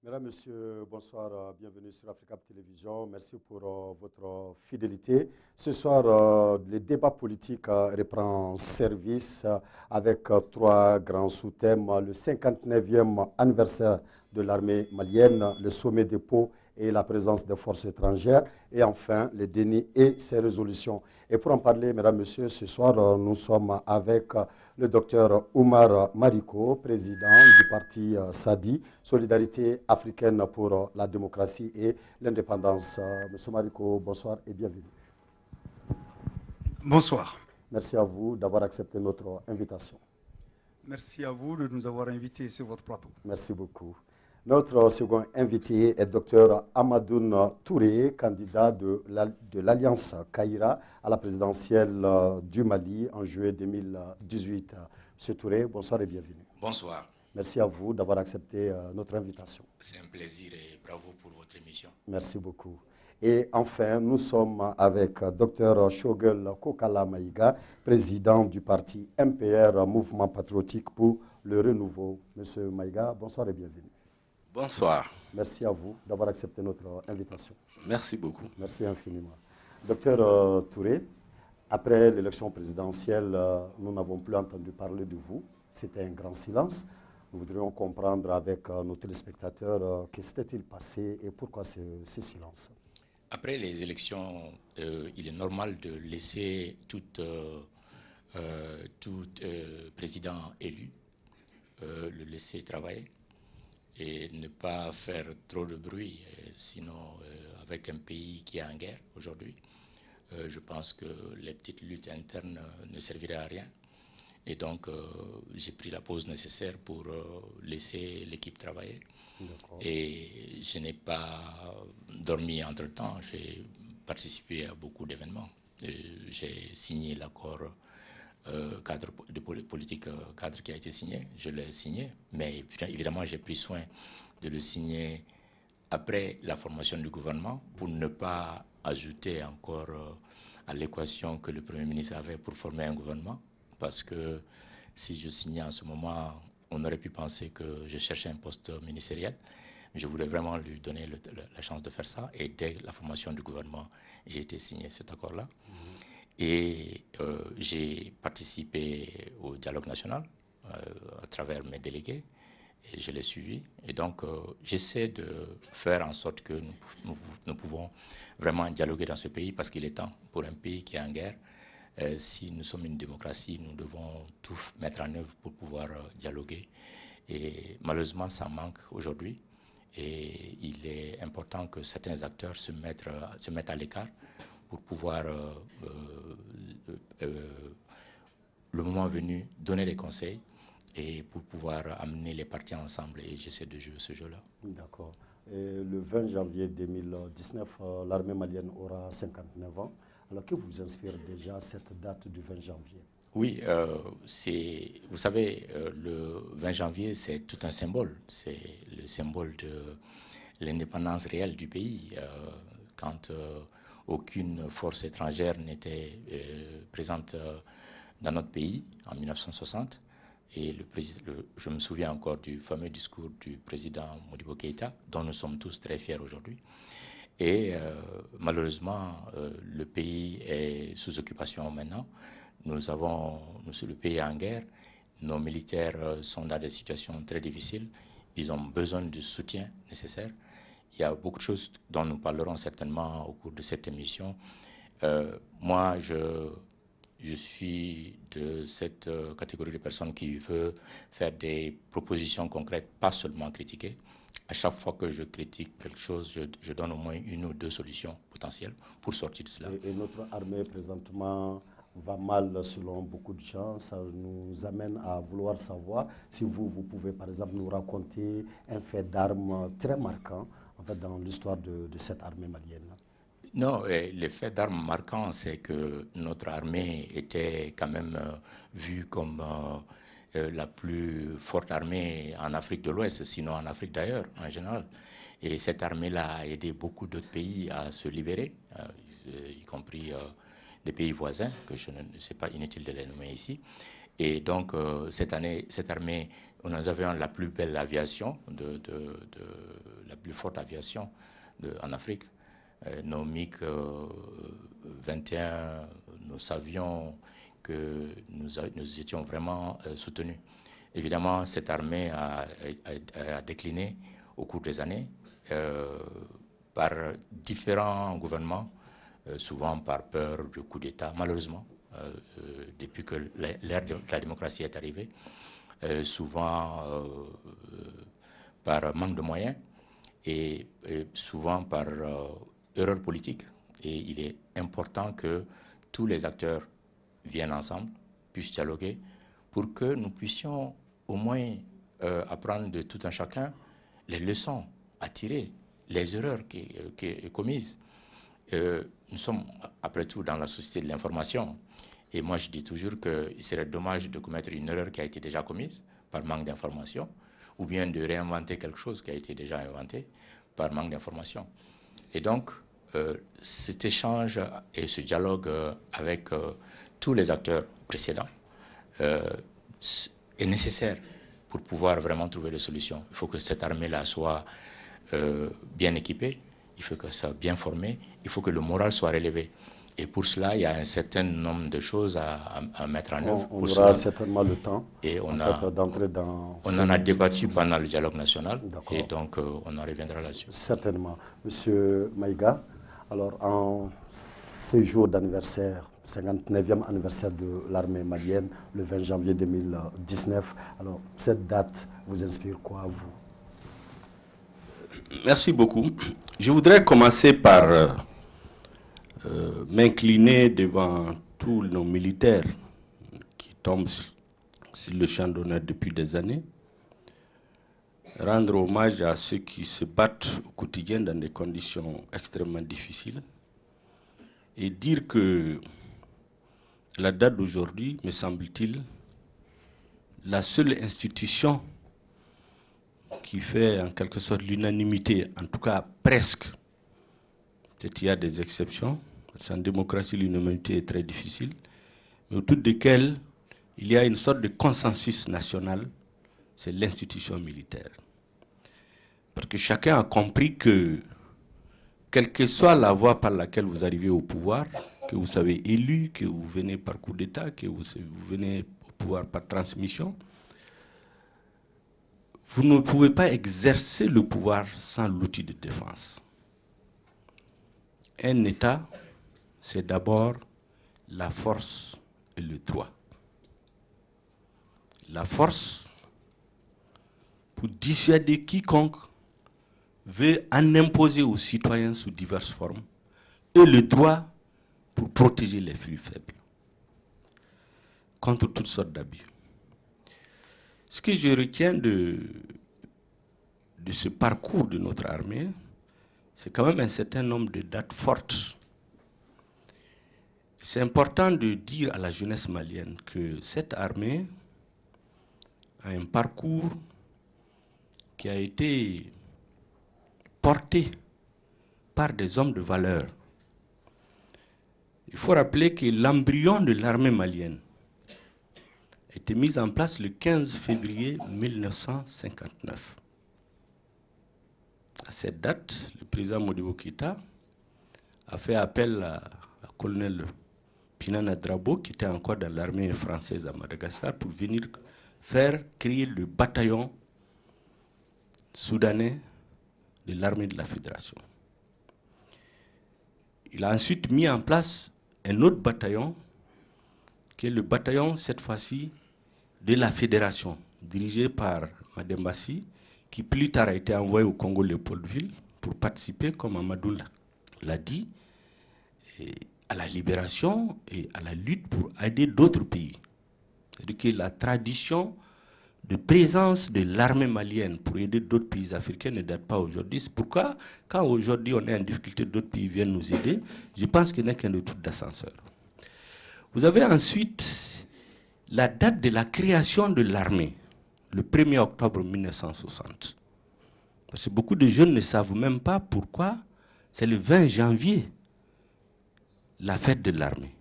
Mesdames, Messieurs, bonsoir, bienvenue sur Africa Télévision. Merci pour votre fidélité. Ce soir, le débat politique reprend service avec trois grands sous-thèmes. Le 59e anniversaire de l'armée malienne, le sommet de Pau et la présence des forces étrangères, et enfin le déni et ses résolutions. Et pour en parler, mesdames, messieurs, ce soir, nous sommes avec le docteur Oumar Mariko, président du parti SADI, Solidarité africaine pour la démocratie et l'indépendance. Monsieur Mariko, bonsoir et bienvenue. Bonsoir. Merci à vous d'avoir accepté notre invitation. Merci à vous de nous avoir invités sur votre plateau. Merci beaucoup. Notre second invité est Dr Amadoune Touré, candidat de l'Alliance Kaïra à la présidentielle du Mali en juillet 2018. Monsieur Touré, bonsoir et bienvenue. Bonsoir. Merci à vous d'avoir accepté notre invitation. C'est un plaisir et bravo pour votre émission. Merci beaucoup. Et enfin, nous sommes avec Dr Shogel Kokala Maïga, président du parti MPR, Mouvement patriotique pour le renouveau. Monsieur Maïga, bonsoir et bienvenue. Bonsoir. Merci à vous d'avoir accepté notre invitation. Merci beaucoup. Merci infiniment. Docteur Touré, après l'élection présidentielle, nous n'avons plus entendu parler de vous. C'était un grand silence. Nous voudrions comprendre avec nos téléspectateurs qu'est-ce qui s'est-il passé et pourquoi ce silence. Après les élections, il est normal de laisser tout président élu le laisser travailler et ne pas faire trop de bruit. Sinon, avec un pays qui est en guerre aujourd'hui, je pense que les petites luttes internes ne serviraient à rien. Et donc, j'ai pris la pause nécessaire pour laisser l'équipe travailler. Et je n'ai pas dormi entre-temps. J'ai participé à beaucoup d'événements. J'ai signé l'accord cadre de politique cadre qui a été signé. Je l'ai signé, mais évidemment, j'ai pris soin de le signer après la formation du gouvernement pour ne pas ajouter encore à l'équation que le Premier ministre avait pour former un gouvernement. Parce que si je signais en ce moment, on aurait pu penser que je cherchais un poste ministériel. Je voulais vraiment lui donner la chance de faire ça. Et dès la formation du gouvernement, j'ai été signé cet accord-là. Et j'ai participé au dialogue national à travers mes délégués. Et je l'ai suivi. Et donc, j'essaie de faire en sorte que nous pouvons vraiment dialoguer dans ce pays parce qu'il est temps pour un pays qui est en guerre. Si nous sommes une démocratie, nous devons tout mettre en œuvre pour pouvoir dialoguer. Et malheureusement, ça manque aujourd'hui. Et il est important que certains acteurs se mettent à l'écart pour pouvoir, le moment venu, donner des conseils et pour pouvoir amener les partis ensemble. Et j'essaie de jouer ce jeu-là. D'accord. Le 20 janvier 2019, l'armée malienne aura 59 ans. Alors, que vous inspire déjà cette date du 20 janvier? Oui, vous savez, le 20 janvier, c'est tout un symbole. C'est le symbole de l'indépendance réelle du pays. Quand aucune force étrangère n'était présente dans notre pays en 1960. Et je me souviens encore du fameux discours du président Modibo Keïta, dont nous sommes tous très fiers aujourd'hui. Et malheureusement, le pays est sous occupation maintenant. Le pays est en guerre. Nos militaires sont dans des situations très difficiles. Ils ont besoin du soutien nécessaire. Il y a beaucoup de choses dont nous parlerons certainement au cours de cette émission. Moi, je suis de cette catégorie de personnes qui veut faire des propositions concrètes, pas seulement critiquer. À chaque fois que je critique quelque chose, je donne au moins une ou deux solutions potentielles pour sortir de cela. Et notre armée, présentement, va mal selon beaucoup de gens. Ça nous amène à vouloir savoir si vous pouvez, par exemple, nous raconter un fait d'armes très marquant en fait, dans l'histoire de cette armée malienne. Non, le fait d'armes marquant, c'est que notre armée était quand même vue comme la plus forte armée en Afrique de l'Ouest, sinon en Afrique d'ailleurs, en général. Et cette armée-là a aidé beaucoup d'autres pays à se libérer, y compris des pays voisins, que je ne sais pas inutile de les nommer ici. Et donc, cette année, cette armée, nous avions la plus belle aviation, la plus forte aviation en Afrique. Nos MiG-21, nous savions que nous étions vraiment soutenus. Évidemment, cette armée a décliné au cours des années par différents gouvernements, souvent par peur de coup d'État, malheureusement, depuis que l'ère de la démocratie est arrivée, souvent par manque de moyens et souvent par erreur politique. Et il est important que tous les acteurs viennent ensemble, puissent dialoguer, pour que nous puissions au moins apprendre de tout un chacun les leçons à tirer, les erreurs qui sont commises. Nous sommes, après tout, dans la société de l'information. Et moi, je dis toujours qu'il serait dommage de commettre une erreur qui a été déjà commise par manque d'information, ou bien de réinventer quelque chose qui a été déjà inventé par manque d'information. Et donc, cet échange et ce dialogue avec tous les acteurs précédents est nécessaire pour pouvoir vraiment trouver des solutions. Il faut que cette armée-là soit bien équipée, il faut qu'elle soit bien formée, il faut que le moral soit relevé. Et pour cela, il y a un certain nombre de choses à mettre en œuvre. On aura certainement le temps d'entrer dans... On en a débattu pendant le dialogue national, et donc on en reviendra là-dessus. Certainement. Monsieur Maïga, alors en ce jour d'anniversaire, 59e anniversaire de l'armée malienne, le 20 janvier 2019, alors cette date vous inspire quoi à vous? Merci beaucoup. Je voudrais commencer par m'incliner devant tous nos militaires qui tombent sur le champ d'honneur depuis des années, rendre hommage à ceux qui se battent au quotidien dans des conditions extrêmement difficiles et dire que la date d'aujourd'hui, me semble-t-il, la seule institution qui fait en quelque sorte l'unanimité, en tout cas presque, c'est qu'il y a des exceptions. En démocratie, l'unanimité est très difficile, mais autour desquelles il y a une sorte de consensus national, c'est l'institution militaire. Parce que chacun a compris que, quelle que soit la voie par laquelle vous arrivez au pouvoir, que vous savez élu, que vous venez par coup d'État, que vous venez au pouvoir par transmission, vous ne pouvez pas exercer le pouvoir sans l'outil de défense. Un État, c'est d'abord la force et le droit. La force pour dissuader quiconque veut en imposer aux citoyens sous diverses formes, et le droit pour protéger les plus faibles contre toutes sortes d'abus. Ce que je retiens de ce parcours de notre armée, c'est quand même un certain nombre de dates fortes. C'est important de dire à la jeunesse malienne que cette armée a un parcours qui a été porté par des hommes de valeur. Il faut rappeler que l'embryon de l'armée malienne a été mis en place le 15 février 1959. À cette date, le président Modibo Keïta a fait appel à colonel Pinana Drabo, qui était encore dans l'armée française à Madagascar, pour venir faire créer le bataillon soudanais de l'armée de la Fédération. Il a ensuite mis en place un autre bataillon, qui est le bataillon, cette fois-ci, de la Fédération, dirigé par Madembassi, qui plus tard a été envoyé au Congo-Léopoldville pour participer, comme Amadou l'a dit, à la libération et à la lutte pour aider d'autres pays. C'est-à-dire que la tradition de présence de l'armée malienne pour aider d'autres pays africains ne date pas aujourd'hui. C'est pourquoi, quand aujourd'hui on est en difficulté, d'autres pays viennent nous aider, je pense qu'il n'y a qu'un retour d'ascenseur. Vous avez ensuite la date de la création de l'armée, le 1er octobre 1960. Parce que beaucoup de jeunes ne savent même pas pourquoi c'est le 20 janvier, la fête de l'armée.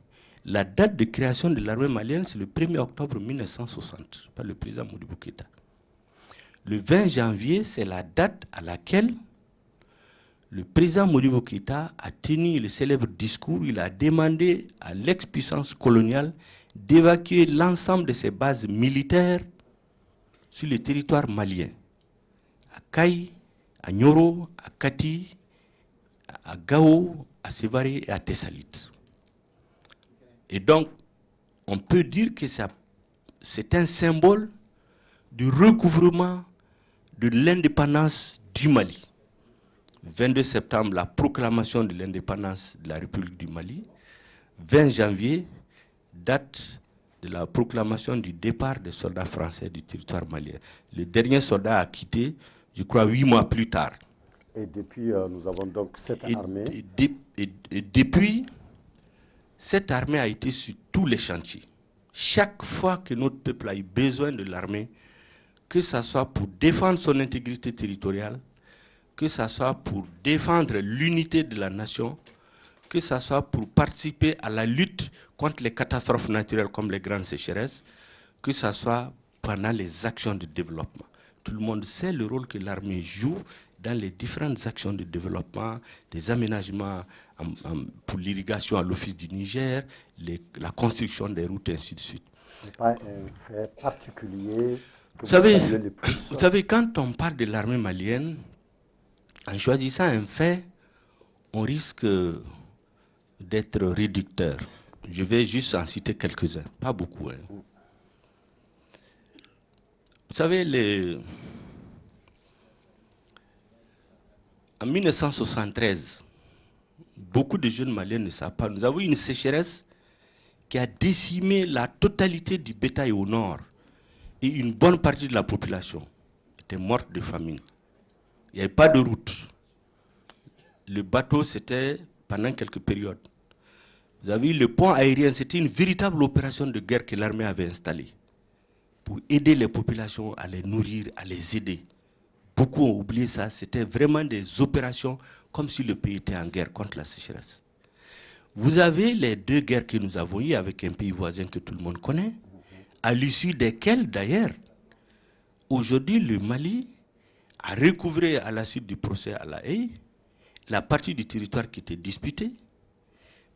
la date de création de l'armée malienne, c'est le 1er octobre 1960, par le président Modibo Keïta. Le 20 janvier, c'est la date à laquelle le président Modibo Keïta a tenu le célèbre discours. Il a demandé à l'ex-puissance coloniale d'évacuer l'ensemble de ses bases militaires sur le territoire malien, à Kaï, à Nyoro, à Kati, à Gao, à Sévaré et à Tessalit. Et donc, on peut dire que c'est un symbole du recouvrement de l'indépendance du Mali. 22 septembre, la proclamation de l'indépendance de la République du Mali. 20 janvier, date de la proclamation du départ des soldats français du territoire malien. Le dernier soldat a quitté, je crois, 8 mois plus tard. Et depuis, nous avons donc cette armée. Et depuis, cette armée a été sur tous les chantiers. Chaque fois que notre peuple a eu besoin de l'armée, que ce soit pour défendre son intégrité territoriale, que ce soit pour défendre l'unité de la nation, que ce soit pour participer à la lutte contre les catastrophes naturelles comme les grandes sécheresses, que ce soit pendant les actions de développement. Tout le monde sait le rôle que l'armée joue dans les différentes actions de développement, des aménagements pour l'irrigation à l'Office du Niger, la construction des routes, et ainsi de suite. Ce n'est pas un fait particulier que vous savez, le plus. Vous savez, quand on parle de l'armée malienne, en choisissant un fait, on risque d'être réducteur. Je vais juste en citer quelques-uns, pas beaucoup. Hein. Vous savez, en 1973, beaucoup de jeunes Maliens ne savent pas, nous avons eu une sécheresse qui a décimé la totalité du bétail au nord et une bonne partie de la population était morte de famine. Il n'y avait pas de route. Le bateau, c'était pendant quelques périodes. Vous avez vu, le pont aérien, c'était une véritable opération de guerre que l'armée avait installée pour aider les populations à les nourrir, à les aider. Beaucoup ont oublié ça. C'était vraiment des opérations comme si le pays était en guerre contre la sécheresse. Vous avez les 2 guerres que nous avons eues avec un pays voisin que tout le monde connaît, à l'issue desquelles, d'ailleurs, aujourd'hui, le Mali a recouvré à la suite du procès à La Haye la partie du territoire qui était disputée,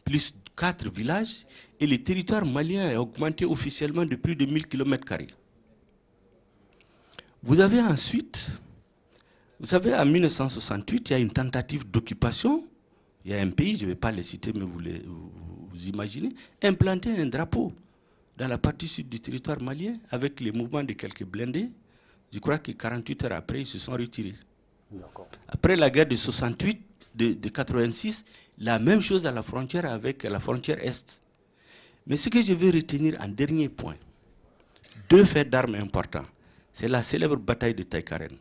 plus 4 villages, et le territoire malien a augmenté officiellement de plus de 1000 km². Vous avez ensuite, vous savez, en 1968, il y a une tentative d'occupation. Il y a un pays, je ne vais pas les citer, mais vous imaginez, implanter un drapeau dans la partie sud du territoire malien avec les mouvements de quelques blindés. Je crois que 48 heures après, ils se sont retirés. Après la guerre de 68, de 86, la même chose à la frontière avec la frontière Est. Mais ce que je veux retenir en dernier point, 2 faits d'armes importants. C'est la célèbre bataille de Taïkaren,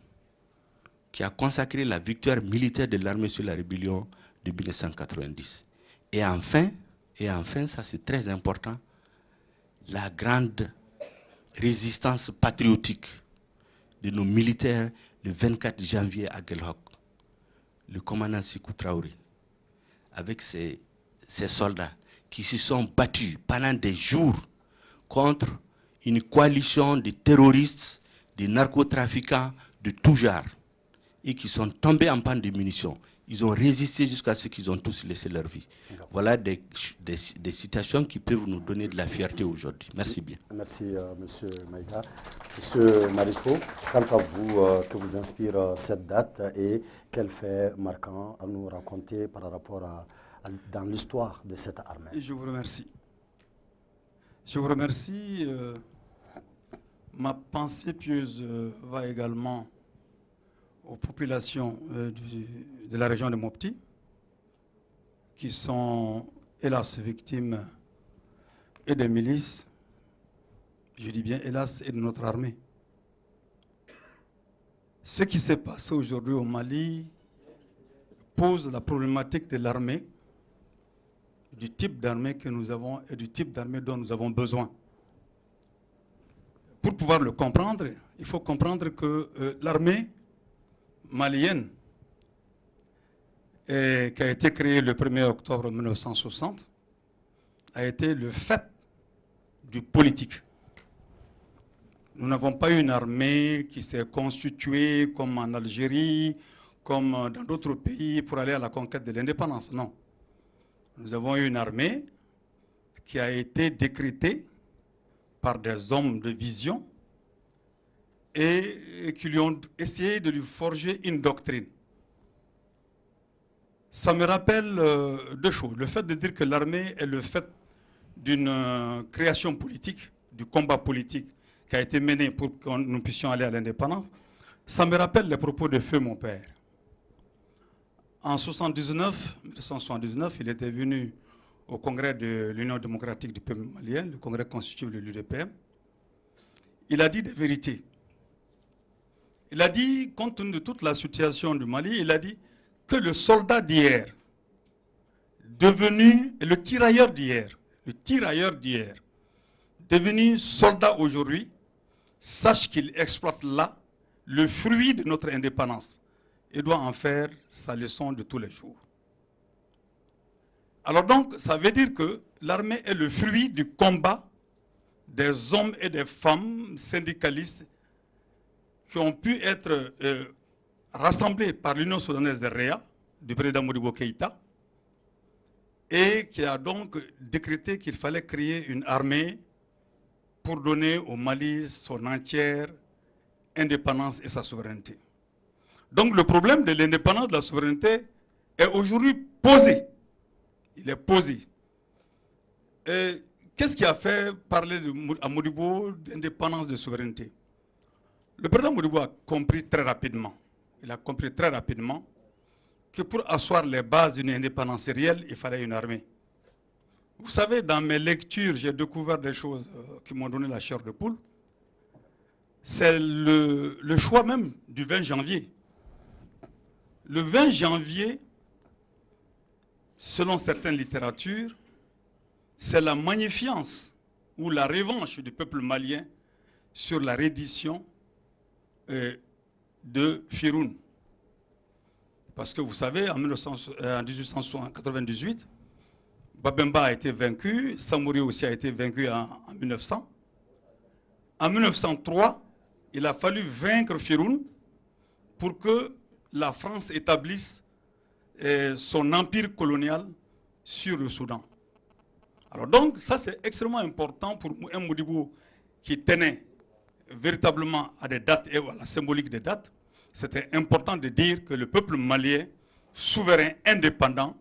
qui a consacré la victoire militaire de l'armée sur la rébellion de 1990. Et enfin, ça c'est très important, la grande résistance patriotique de nos militaires le 24 janvier à Guelhok. Le commandant Sékou Traoré, avec ses soldats qui se sont battus pendant des jours contre une coalition de terroristes, de narcotrafiquants de tout genre, et qui sont tombés en panne de munitions. Ils ont résisté jusqu'à ce qu'ils ont tous laissé leur vie. Voilà des citations qui peuvent nous donner de la fierté aujourd'hui. Merci bien. Merci, M. Maïga. M. Mariko, quant à vous, que vous inspire cette date et quel fait marquant à nous raconter par rapport dans l'histoire de cette armée? Je vous remercie. Je vous remercie. Ma pensée pieuse va également aux populations de la région de Mopti, qui sont, hélas, victimes et des milices, je dis bien hélas, et de notre armée. Ce qui s'est passé aujourd'hui au Mali pose la problématique de l'armée, du type d'armée que nous avons et du type d'armée dont nous avons besoin. Pour pouvoir le comprendre, il faut comprendre que l'armée malienne, qui a été créée le 1er octobre 1960, a été le fait du politique. Nous n'avons pas eu une armée qui s'est constituée comme en Algérie, comme dans d'autres pays pour aller à la conquête de l'indépendance. Non. Nous avons eu une armée qui a été décrétée par des hommes de vision et qui lui ont essayé de lui forger une doctrine. Ça me rappelle deux choses. Le fait de dire que l'armée est le fait d'une création politique, du combat politique qui a été mené pour que nous puissions aller à l'indépendance, ça me rappelle les propos de feu mon père. En 1979, il était venu au congrès de l'Union démocratique du peuple malien, le congrès constitutif de l'UDPM. Il a dit des vérités. Il a dit, compte tenu de toute la situation du Mali, il a dit que le soldat d'hier, devenu le tirailleur d'hier, devenu soldat aujourd'hui, sache qu'il exploite là le fruit de notre indépendance et doit en faire sa leçon de tous les jours. Alors donc, ça veut dire que l'armée est le fruit du combat des hommes et des femmes syndicalistes qui ont pu être rassemblés par l'Union soudanaise de Réa, du président Modibo Keïta, et qui a donc décrété qu'il fallait créer une armée pour donner au Mali son entière indépendance et sa souveraineté. Donc le problème de l'indépendance, de la souveraineté est aujourd'hui posé. Il est posé. Qu'est-ce qui a fait parler à Modibo d'indépendance, de souveraineté? Le président Modibo a compris très rapidement, il a compris très rapidement que pour asseoir les bases d'une indépendance réelle, il fallait une armée. Vous savez, dans mes lectures, j'ai découvert des choses qui m'ont donné la chair de poule. C'est le choix même du 20 janvier. Le 20 janvier, selon certaines littératures, c'est la magnificence ou la revanche du peuple malien sur la reddition de Firoun. Parce que vous savez, en 1898, Babemba a été vaincu, Samori aussi a été vaincu en 1900. En 1903, il a fallu vaincre Firoun pour que la France établisse son empire colonial sur le Soudan. Alors donc, ça c'est extrêmement important pour un Modibo qui tenait véritablement à des dates et à la symbolique des dates. C'était important de dire que le peuple malien, souverain, indépendant,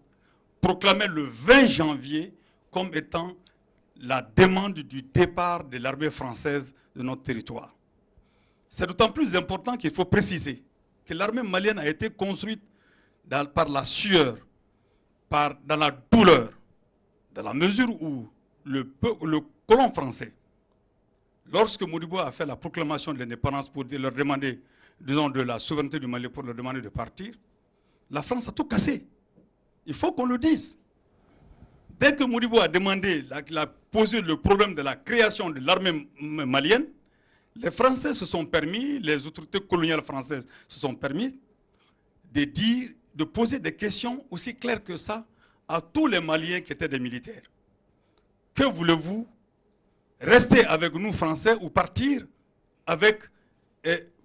proclamait le 20 janvier comme étant la demande du départ de l'armée française de notre territoire. C'est d'autant plus important qu'il faut préciser que l'armée malienne a été construite par la sueur, dans la douleur, dans la mesure où le colon français, lorsque Modibo a fait la proclamation de l'indépendance pour leur demander, disons, de la souveraineté du Mali, pour leur demander de partir, la France a tout cassé. Il faut qu'on le dise. Dès que Modibo a demandé, a posé le problème de la création de l'armée malienne, les Français se sont permis, les autorités coloniales françaises se sont permis de poser des questions aussi claires que ça à tous les Maliens qui étaient des militaires. Que voulez-vous? Rester avec nous Français ou partir avec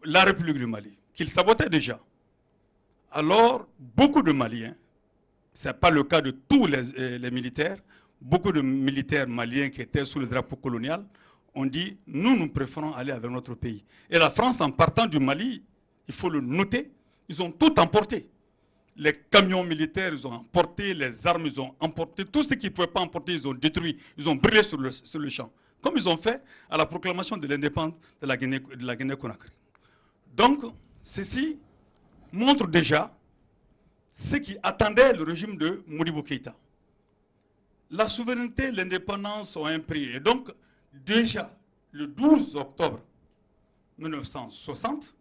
la République du Mali, qu'ils sabotaient déjà. Alors, beaucoup de Maliens, ce n'est pas le cas de tous les militaires, beaucoup de militaires maliens qui étaient sous le drapeau colonial ont dit « nous préférons aller avec notre pays ». Et la France, en partant du Mali, il faut le noter, ils ont tout emporté. Les camions militaires, ils ont emporté, les armes, ils ont emporté, tout ce qu'ils ne pouvaient pas emporter, ils ont détruit, ils ont brûlé sur le champ. Comme ils ont fait à la proclamation de l'indépendance de la Guinée-Conakry. Donc, ceci montre déjà ce qui attendait le régime de Modibo Keïta. La souveraineté et l'indépendance ont un prix. Et donc, déjà, le 12 octobre 1960,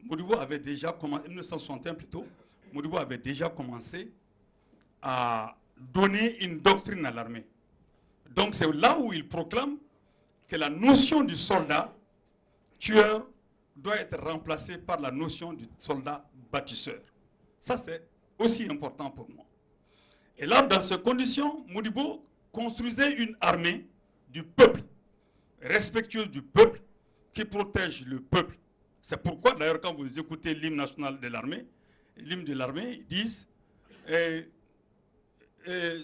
Modibo avait déjà commencé, 1961 plutôt, Modibo avait déjà commencé à donner une doctrine à l'armée. Donc c'est là où il proclame que la notion du soldat tueur doit être remplacée par la notion du soldat bâtisseur. Ça c'est aussi important pour moi. Et là, dans ces conditions, Modibo construisez une armée du peuple, respectueuse du peuple, qui protège le peuple. C'est pourquoi, d'ailleurs, quand vous écoutez l'hymne national de l'armée, l'hymne de l'armée, ils disent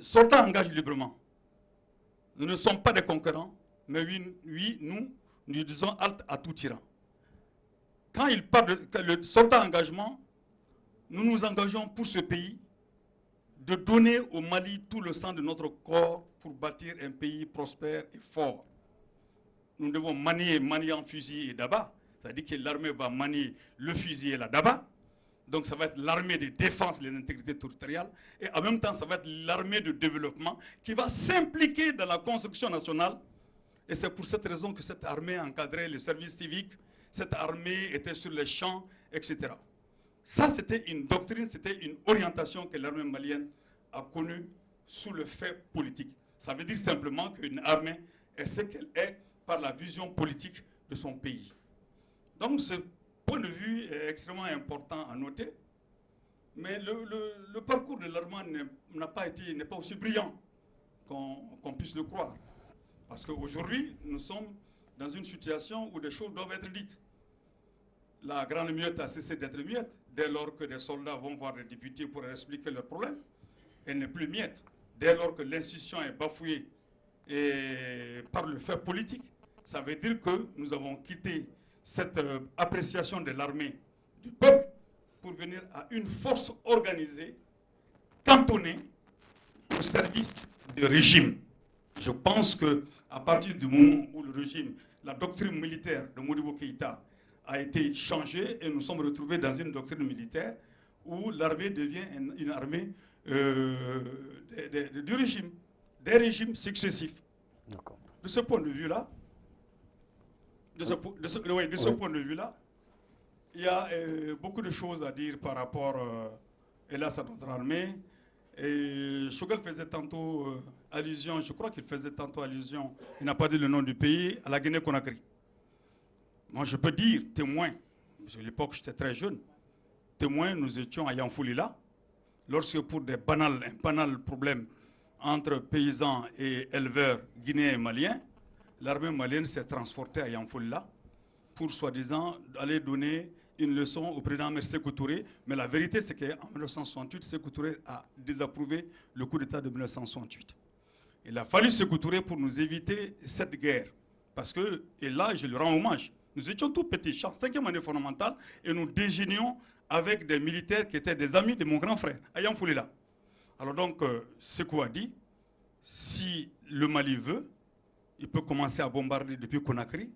soldats engagent librement. Nous ne sommes pas des conquérants, mais oui, nous disons halte à tout tyran. Quand il parle de le soldat engagement, nous nous engageons pour ce pays de donner au Mali tout le sang de notre corps pour bâtir un pays prospère et fort. Nous devons manier en fusil et daba, c'est-à-dire que l'armée va manier le fusil et la daba. Donc ça va être l'armée de défense de l'intégrité territoriale et en même temps ça va être l'armée de développement qui va s'impliquer dans la construction nationale. Et c'est pour cette raison que cette armée encadrait le service civique, cette armée était sur les champs, etc. Ça c'était une doctrine, c'était une orientation que l'armée malienne a connue sous le fait politique. Ça veut dire simplement qu'une armée est ce qu'elle est par la vision politique de son pays. Donc ce point de vue est extrêmement important à noter, mais le parcours de l'armée n'est pas aussi brillant qu'on puisse le croire. Parce qu'aujourd'hui, nous sommes dans une situation où des choses doivent être dites. La grande muette a cessé d'être muette dès lors que des soldats vont voir des députés pour expliquer leurs problèmes. Elle n'est plus muette dès lors que l'institution est bafouée par le fait politique. Ça veut dire que nous avons quitté cette appréciation de l'armée du peuple pour venir à une force organisée, cantonnée au service du régime. Je pense qu'à partir du moment où le régime, la doctrine militaire de Modibo Keïta a été changée et nous sommes retrouvés dans une doctrine militaire où l'armée devient une armée du régime, des régimes successifs. De ce point de vue-là, point de vue-là, il y a beaucoup de choses à dire par rapport, hélas, à notre armée. Et Choguel faisait tantôt allusion, je crois qu'il faisait tantôt allusion, il n'a pas dit le nom du pays, à la Guinée-Conakry. Moi, je peux dire, témoin, à l'époque j'étais très jeune, témoin, nous étions à Yanfoulila, lorsque pour un banal problème entre paysans et éleveurs guinéens et maliens, l'armée malienne s'est transportée à Yanfoulila pour soi-disant aller donner une leçon au président Sékou Touré. Mais la vérité, c'est qu'en 1968, Sékou Touré a désapprouvé le coup d'État de 1968. Il a fallu Sékou Touré pour nous éviter cette guerre. Parce que, et là, je lui rends hommage, nous étions tout petits, 5e année fondamentale, et nous déjeunions avec des militaires qui étaient des amis de mon grand frère, à Yanfoulila. Alors donc, Sékou a dit, si le Mali veut, il peut commencer à bombarder depuis Conakry,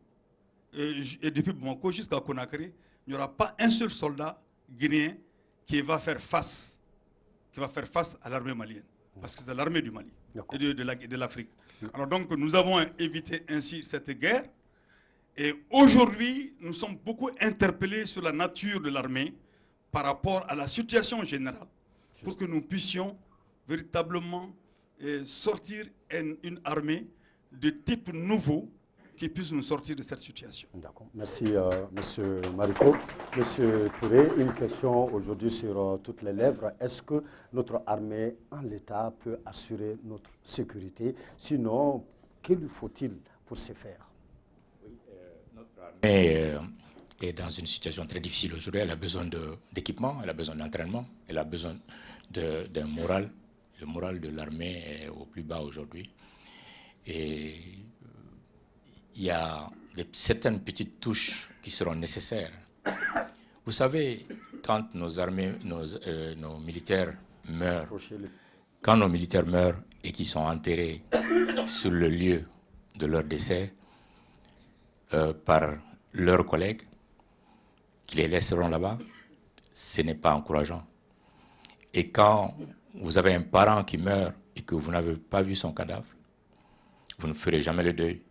et depuis Bamako jusqu'à Conakry, il n'y aura pas un seul soldat guinéen qui va faire face à l'armée malienne. Parce que c'est l'armée du Mali et de l'Afrique. Alors donc, nous avons évité ainsi cette guerre. Et aujourd'hui, nous sommes beaucoup interpellés sur la nature de l'armée par rapport à la situation générale, pour que nous puissions véritablement sortir une armée de type nouveau qui puisse nous sortir de cette situation. D'accord. Merci, Monsieur Marico. Monsieur Touré, une question aujourd'hui sur toutes les lèvres. Est-ce que notre armée en l'état peut assurer notre sécurité? Sinon, que lui faut-il pour ce faire? Oui, notre armée est dans une situation très difficile aujourd'hui. Elle a besoin d'équipement, elle a besoin d'entraînement, elle a besoin d'un moral. Le moral de l'armée est au plus bas aujourd'hui. Et il y a certaines petites touches qui seront nécessaires. Vous savez, quand nos militaires meurent, quand nos militaires meurent et qu'ils sont enterrés sur le lieu de leur décès par leurs collègues, qui les laisseront là-bas, ce n'est pas encourageant. Et quand vous avez un parent qui meurt et que vous n'avez pas vu son cadavre, vous ne ferez jamais le deuil.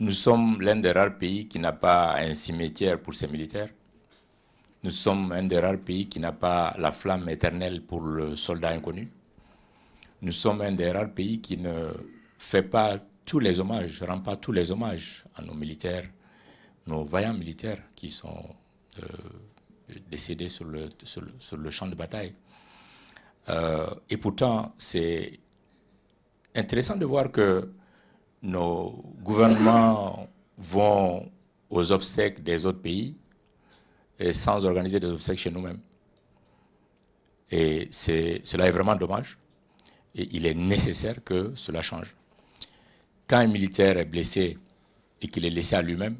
Nous sommes l'un des rares pays qui n'a pas un cimetière pour ses militaires. Nous sommes un des rares pays qui n'a pas la flamme éternelle pour le soldat inconnu. Nous sommes un des rares pays qui ne fait pas tous les hommages, rend pas tous les hommages à nos militaires, nos vaillants militaires qui sont décédés sur le champ de bataille. Et pourtant, c'est intéressant de voir que nos gouvernements vont aux obsèques des autres pays et sans organiser des obsèques chez nous-mêmes. Et cela est vraiment dommage. Et il est nécessaire que cela change. Quand un militaire est blessé et qu'il est laissé à lui-même,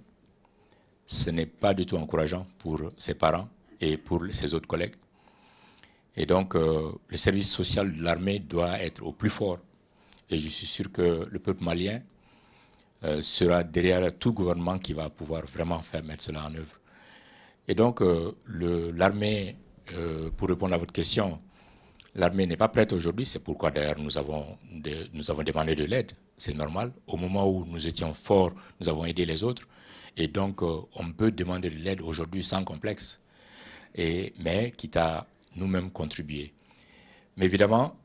ce n'est pas du tout encourageant pour ses parents et pour ses autres collègues. Et donc, le service social de l'armée doit être au plus fort. Et je suis sûr que le peuple malien sera derrière tout gouvernement qui va pouvoir vraiment mettre cela en œuvre. Et donc, l'armée, pour répondre à votre question, l'armée n'est pas prête aujourd'hui. C'est pourquoi d'ailleurs nous avons demandé de l'aide. C'est normal. Au moment où nous étions forts, nous avons aidé les autres. Et donc, on peut demander de l'aide aujourd'hui sans complexe. Mais quitte à nous-mêmes contribuer. Mais évidemment,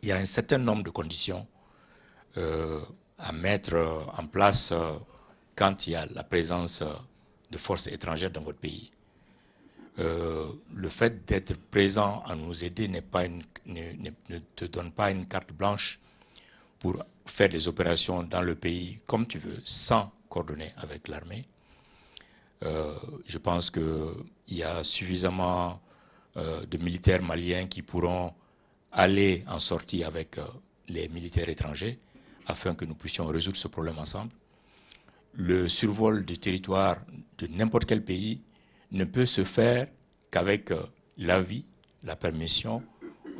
il y a un certain nombre de conditions à mettre en place quand il y a la présence de forces étrangères dans votre pays. Le fait d'être présent à nous aider ne te donne pas une carte blanche pour faire des opérations dans le pays comme tu veux, sans coordonner avec l'armée. Je pense qu'il y a suffisamment de militaires maliens qui pourront aller en sortie avec les militaires étrangers afin que nous puissions résoudre ce problème ensemble. Le survol du territoire de n'importe quel pays ne peut se faire qu'avec l'avis, la permission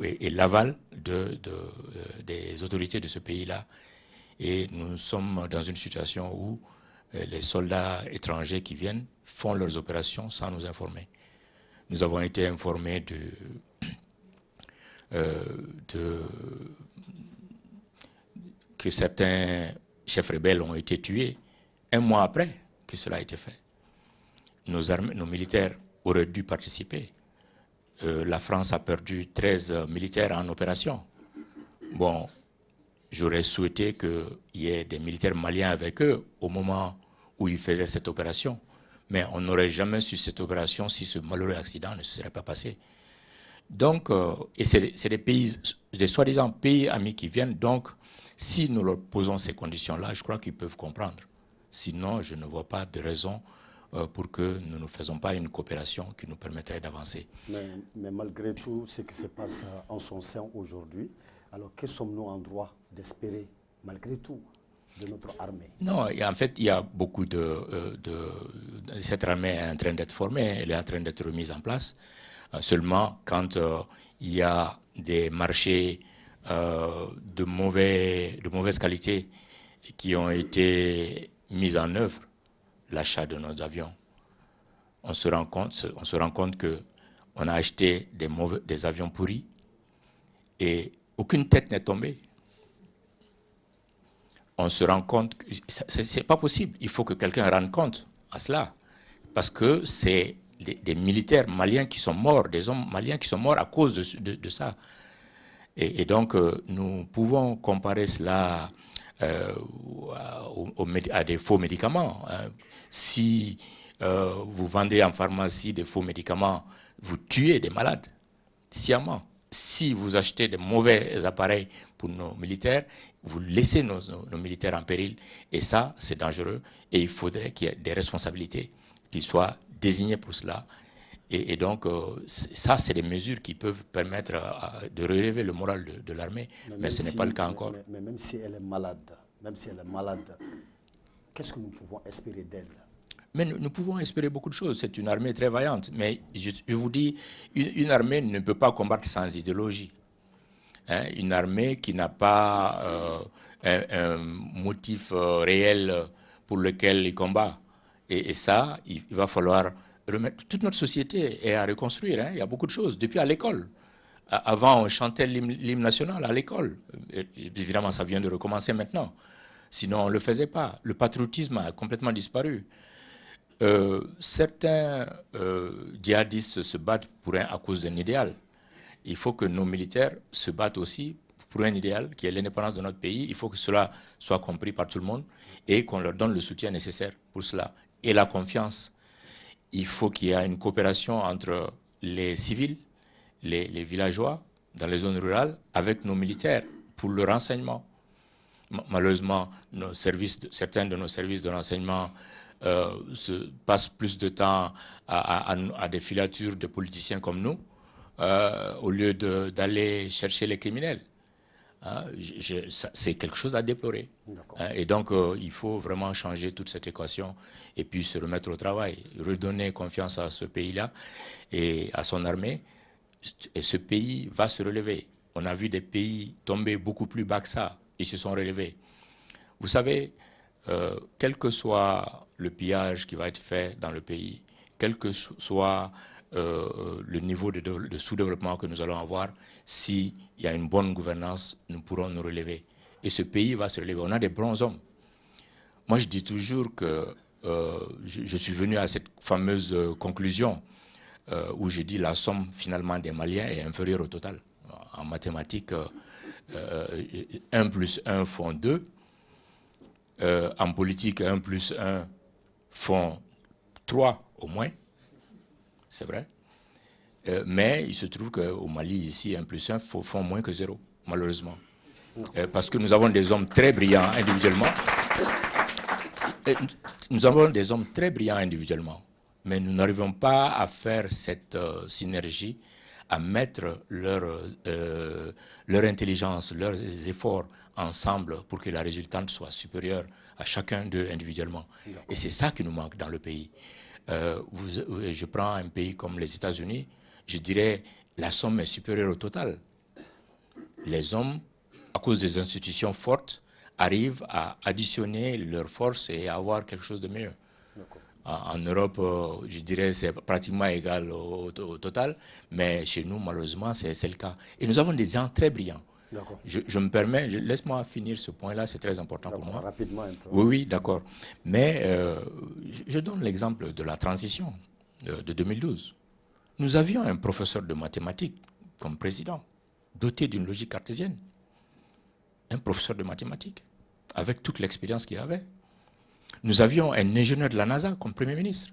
et l'aval des autorités de ce pays-là. Et nous sommes dans une situation où les soldats étrangers qui viennent font leurs opérations sans nous informer. Nous avons été informés que certains chefs rebelles ont été tués un mois après que cela a été fait. Nos militaires auraient dû participer. La France a perdu 13 militaires en opération. Bon, j'aurais souhaité qu'il y ait des militaires maliens avec eux au moment où ils faisaient cette opération. Mais on n'aurait jamais su cette opération si ce malheureux accident ne se serait pas passé. Donc, et c'est des pays, des soi-disant pays amis qui viennent. Donc, si nous leur posons ces conditions-là, je crois qu'ils peuvent comprendre. Sinon, je ne vois pas de raison pour que nous ne faisons pas une coopération qui nous permettrait d'avancer. Mais malgré tout ce qui se passe en son sein aujourd'hui, alors que sommes-nous en droit d'espérer, malgré tout, de notre armée? Non, en fait, il y a beaucoup cette armée est en train d'être formée, elle est en train d'être remise en place. Seulement, quand il y a des marchés de mauvaise qualité qui ont été mis en œuvre, l'achat de nos avions, on se rend compte qu'on a acheté des avions pourris et aucune tête n'est tombée. On se rend compte que c'est pas possible. Il faut que quelqu'un rende compte à cela. Parce que c'est des militaires maliens qui sont morts, des hommes maliens qui sont morts à cause de ça. Et donc, nous pouvons comparer cela à des faux médicaments. Si vous vendez en pharmacie des faux médicaments, vous tuez des malades sciemment. Si vous achetez des mauvais appareils pour nos militaires, vous laissez nos militaires en péril. Et ça, c'est dangereux. Et il faudrait qu'il y ait des responsabilités qui soient désignées pour cela. Et donc, ça, c'est des mesures qui peuvent permettre de relever le moral de l'armée. Mais ce n'est pas le cas encore. Mais même si elle est malade, qu'est-ce que nous pouvons espérer d'elle? Mais nous pouvons espérer beaucoup de choses. C'est une armée très vaillante. Mais je vous dis, une armée ne peut pas combattre sans idéologie. Une armée qui n'a pas un motif réel pour lequel il combat. Et ça, il va falloir remettre. Toute notre société est à reconstruire. Il y a beaucoup de choses. Depuis à l'école. Avant, on chantait l'hymne national à l'école. Évidemment, ça vient de recommencer maintenant. Sinon, on ne le faisait pas. Le patriotisme a complètement disparu. Certains djihadistes se battent à cause d'un idéal. Il faut que nos militaires se battent aussi pour un idéal qui est l'indépendance de notre pays. Il faut que cela soit compris par tout le monde et qu'on leur donne le soutien nécessaire pour cela. Et la confiance. Il faut qu'il y ait une coopération entre les civils, les villageois, dans les zones rurales, avec nos militaires pour le renseignement. Malheureusement, certains de nos services de renseignement passent plus de temps à des filatures de politiciens comme nous, au lieu d'aller chercher les criminels. Hein, c'est quelque chose à déplorer. Hein, et donc, il faut vraiment changer toute cette équation et puis se remettre au travail, redonner confiance à ce pays-là et à son armée. Et ce pays va se relever. On a vu des pays tomber beaucoup plus bas que ça. Ils se sont relevés. Vous savez, quel que soit le pillage qui va être fait dans le pays, quel que soit le niveau de sous-développement que nous allons avoir, s'il y a une bonne gouvernance, nous pourrons nous relever. Et ce pays va se relever. On a des bons hommes. Moi, je dis toujours que je suis venu à cette fameuse conclusion où je dis la somme finalement des Maliens est inférieure au total. En mathématiques, 1 plus 1 font 2. En politique, 1 plus 1 font 3 au moins. C'est vrai. Mais il se trouve qu'au Mali, ici, 1 plus 1 font moins que 0, malheureusement. Parce que nous avons des hommes très brillants individuellement. Nous avons des hommes très brillants individuellement. Mais nous n'arrivons pas à faire cette synergie, à mettre leur intelligence, leurs efforts ensemble pour que la résultante soit supérieure à chacun d'eux individuellement. Et c'est ça qui nous manque dans le pays. Je prends un pays comme les États-Unis, je dirais la somme est supérieure au total. Les hommes, à cause des institutions fortes, arrivent à additionner leurs forces et à avoir quelque chose de mieux. En Europe, je dirais c'est pratiquement égal au total, mais chez nous, malheureusement, c'est le cas. Et nous avons des gens très brillants. Je me permets, laisse-moi finir ce point-là, c'est très important pour moi. Rapidement un peu. Oui, oui, d'accord. Mais je donne l'exemple de la transition de 2012. Nous avions un professeur de mathématiques comme président, doté d'une logique cartésienne. Un professeur de mathématiques, avec toute l'expérience qu'il avait. Nous avions un ingénieur de la NASA comme Premier ministre,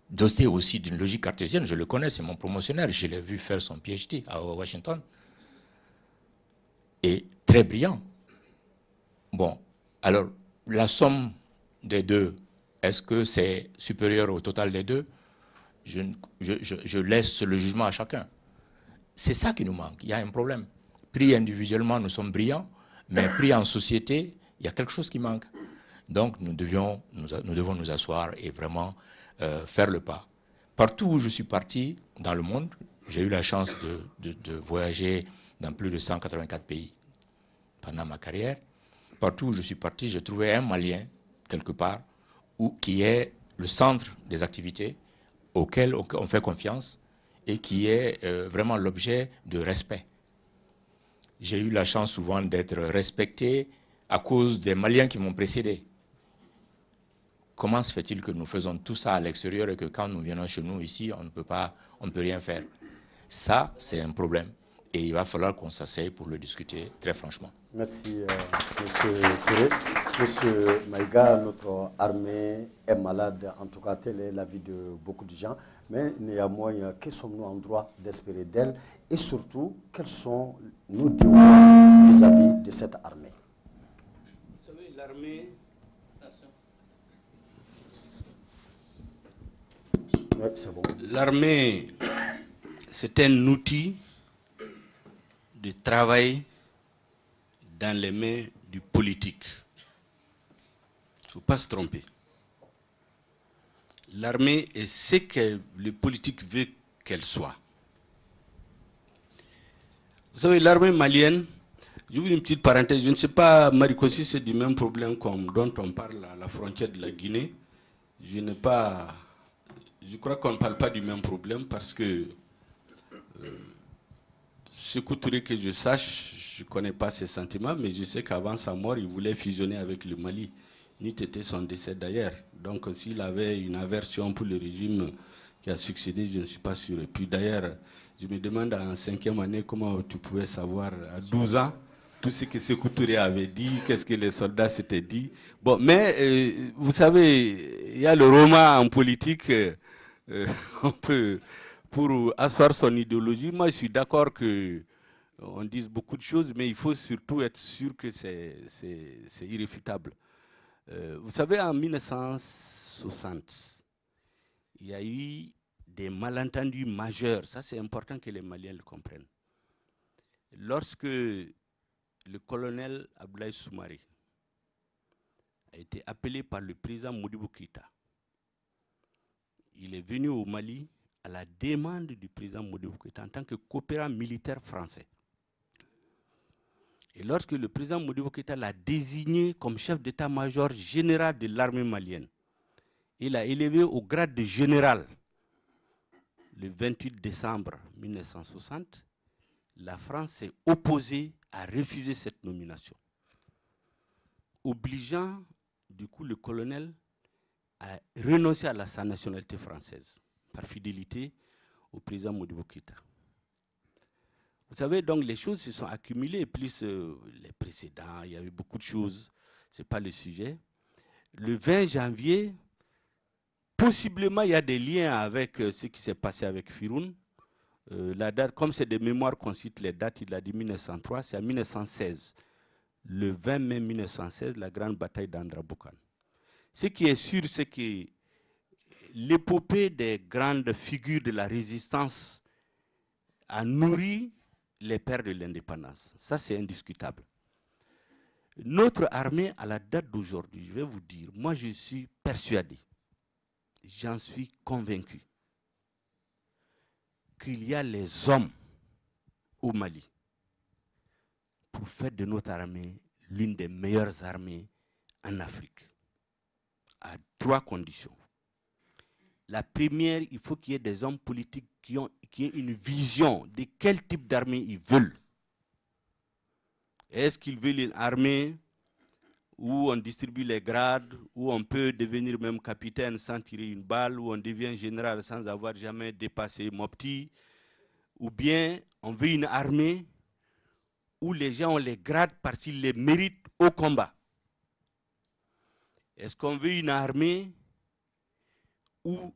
doté aussi d'une logique cartésienne. Je le connais, c'est mon promotionnaire. Je l'ai vu faire son PhD à Washington. Et très brillant. Bon, alors, la somme des deux, est-ce que c'est supérieur au total des deux? Je laisse le jugement à chacun. C'est ça qui nous manque. Il y a un problème. Pris individuellement, nous sommes brillants, mais pris en société, il y a quelque chose qui manque. Donc, nous devons nous asseoir et vraiment faire le pas. Partout où je suis parti dans le monde, j'ai eu la chance de voyager dans plus de 184 pays pendant ma carrière. Partout où je suis parti, j'ai trouvé un Malien, quelque part, qui est le centre des activités auquel on fait confiance et qui est vraiment l'objet de respect. J'ai eu la chance souvent d'être respecté à cause des Maliens qui m'ont précédé. Comment se fait-il que nous faisons tout ça à l'extérieur et que quand nous venons chez nous ici, on ne peut rien faire? Ça, c'est un problème. Et il va falloir qu'on s'asseye pour le discuter très franchement. Merci, M. Touré. M. Maïga, notre armée est malade, en tout cas, tel est l'avis de beaucoup de gens. Mais néanmoins, que sommes-nous en droit d'espérer d'elle? Et surtout, quels sont nos devoirs vis-à-vis de cette armée? Vous savez, l'armée... Oui, c'est bon. L'armée, c'est un outil de travail dans les mains du politique. Il ne faut pas se tromper. L'armée est ce que le politique veut qu'elle soit. Vous savez, l'armée malienne, j'ouvre une petite parenthèse, je ne sais pas, Mariko, si c'est du même problème dont on parle à la frontière de la Guinée. Je crois qu'on ne parle pas du même problème parce que Sékou Touré, que je sache, je ne connais pas ses sentiments, mais je sais qu'avant sa mort, il voulait fusionner avec le Mali. N'eût été son décès d'ailleurs. Donc s'il avait une aversion pour le régime qui a succédé, je ne suis pas sûr. Et puis d'ailleurs, je me demande en 5e année comment tu pouvais savoir à 12 ans tout ce que Sékou Touré avait dit, qu'est-ce que les soldats s'étaient dit. Bon, mais vous savez, il y a le roman en politique, on peut, pour asseoir son idéologie, moi je suis d'accord que on dise beaucoup de choses, mais il faut surtout être sûr que c'est irréfutable. Vous savez, en 1960, il y a eu des malentendus majeurs. Ça, c'est important que les Maliens le comprennent. Lorsque le colonel Abdoulaye Soumaré a été appelé par le président Modibo Keïta, il est venu au Mali à la demande du président Modibo Keïta en tant que coopérant militaire français. Et lorsque le président Modibo Keïta l'a désigné comme chef d'état-major général de l'armée malienne, il l'a élevé au grade de général. Le 28 décembre 1960, la France s'est opposée à refuser cette nomination, obligeant du coup le colonel à renoncer à sa nationalité française par fidélité au président Modibo Keïta. Vous savez, donc les choses se sont accumulées, plus les précédents, il y avait beaucoup de choses, ce n'est pas le sujet. Le 20 janvier, possiblement il y a des liens avec ce qui s'est passé avec Firoun. La date, comme c'est des mémoires qu'on cite les dates, il a dit 1903, c'est en 1916. Le 20 mai 1916, la grande bataille d'Andrabokan. Ce qui est sûr, c'est que l'épopée des grandes figures de la résistance a nourri les pères de l'indépendance. Ça, c'est indiscutable. Notre armée, à la date d'aujourd'hui, je vais vous dire, moi je suis persuadé, j'en suis convaincu, qu'il y a les hommes au Mali pour faire de notre armée l'une des meilleures armées en Afrique, à 3 conditions. La première, il faut qu'il y ait des hommes politiques qui aient une vision de quel type d'armée ils veulent. Est-ce qu'ils veulent une armée où on distribue les grades, où on peut devenir même capitaine sans tirer une balle, où on devient général sans avoir jamais dépassé Mopti, ou bien on veut une armée où les gens ont les grades parce qu'ils les méritent au combat. Est-ce qu'on veut une armée où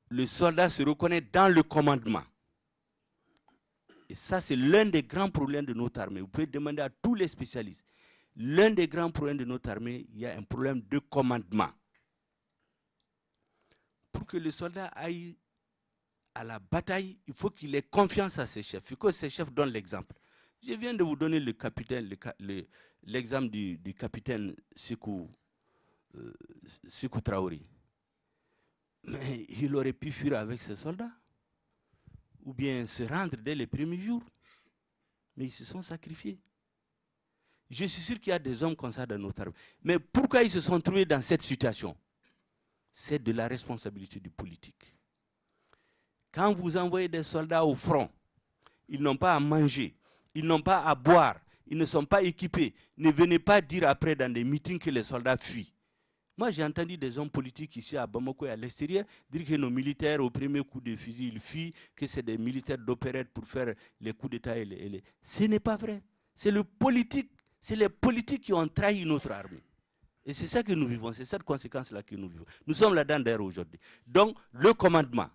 le soldat se reconnaît dans le commandement? Et ça, c'est l'un des grands problèmes de notre armée. Vous pouvez demander à tous les spécialistes. L'un des grands problèmes de notre armée, il y a un problème de commandement. Pour que le soldat aille à la bataille, il faut qu'il ait confiance à ses chefs. Il faut que ses chefs donnent l'exemple. Je viens de vous donner l'exemple du capitaine Sékou Traoré. Mais il aurait pu fuir avec ses soldats, ou bien se rendre dès les premiers jours. Mais ils se sont sacrifiés. Je suis sûr qu'il y a des hommes comme ça dans notre armée. Mais pourquoi ils se sont trouvés dans cette situation? C'est de la responsabilité du politique. Quand vous envoyez des soldats au front, ils n'ont pas à manger, ils n'ont pas à boire, ils ne sont pas équipés. Ne venez pas dire après dans des meetings que les soldats fuient. Moi, j'ai entendu des hommes politiques ici à Bamako et à l'extérieur dire que nos militaires, au premier coup de fusil, ils fuient, que c'est des militaires d'opérette pour faire les coups d'État. Ce n'est pas vrai. C'est le politique. C'est les politiques qui ont trahi notre armée. Et c'est ça que nous vivons, c'est cette conséquence-là que nous vivons. Nous sommes là-dedans d'ailleurs aujourd'hui. Donc, le commandement.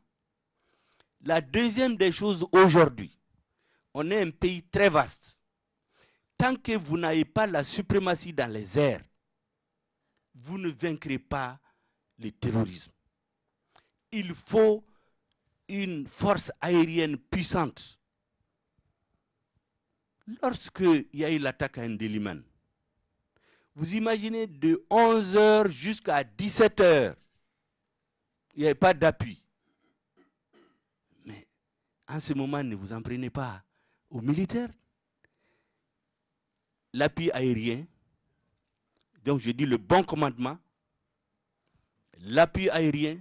La deuxième des choses aujourd'hui, on est un pays très vaste. Tant que vous n'avez pas la suprématie dans les airs, vous ne vaincrez pas le terrorisme. Il faut une force aérienne puissante. Lorsqu'il y a eu l'attaque à Ndélimane, vous imaginez de 11h jusqu'à 17h, il n'y avait pas d'appui. Mais en ce moment, ne vous en prenez pas aux militaires. L'appui aérien, donc je dis le bon commandement, l'appui aérien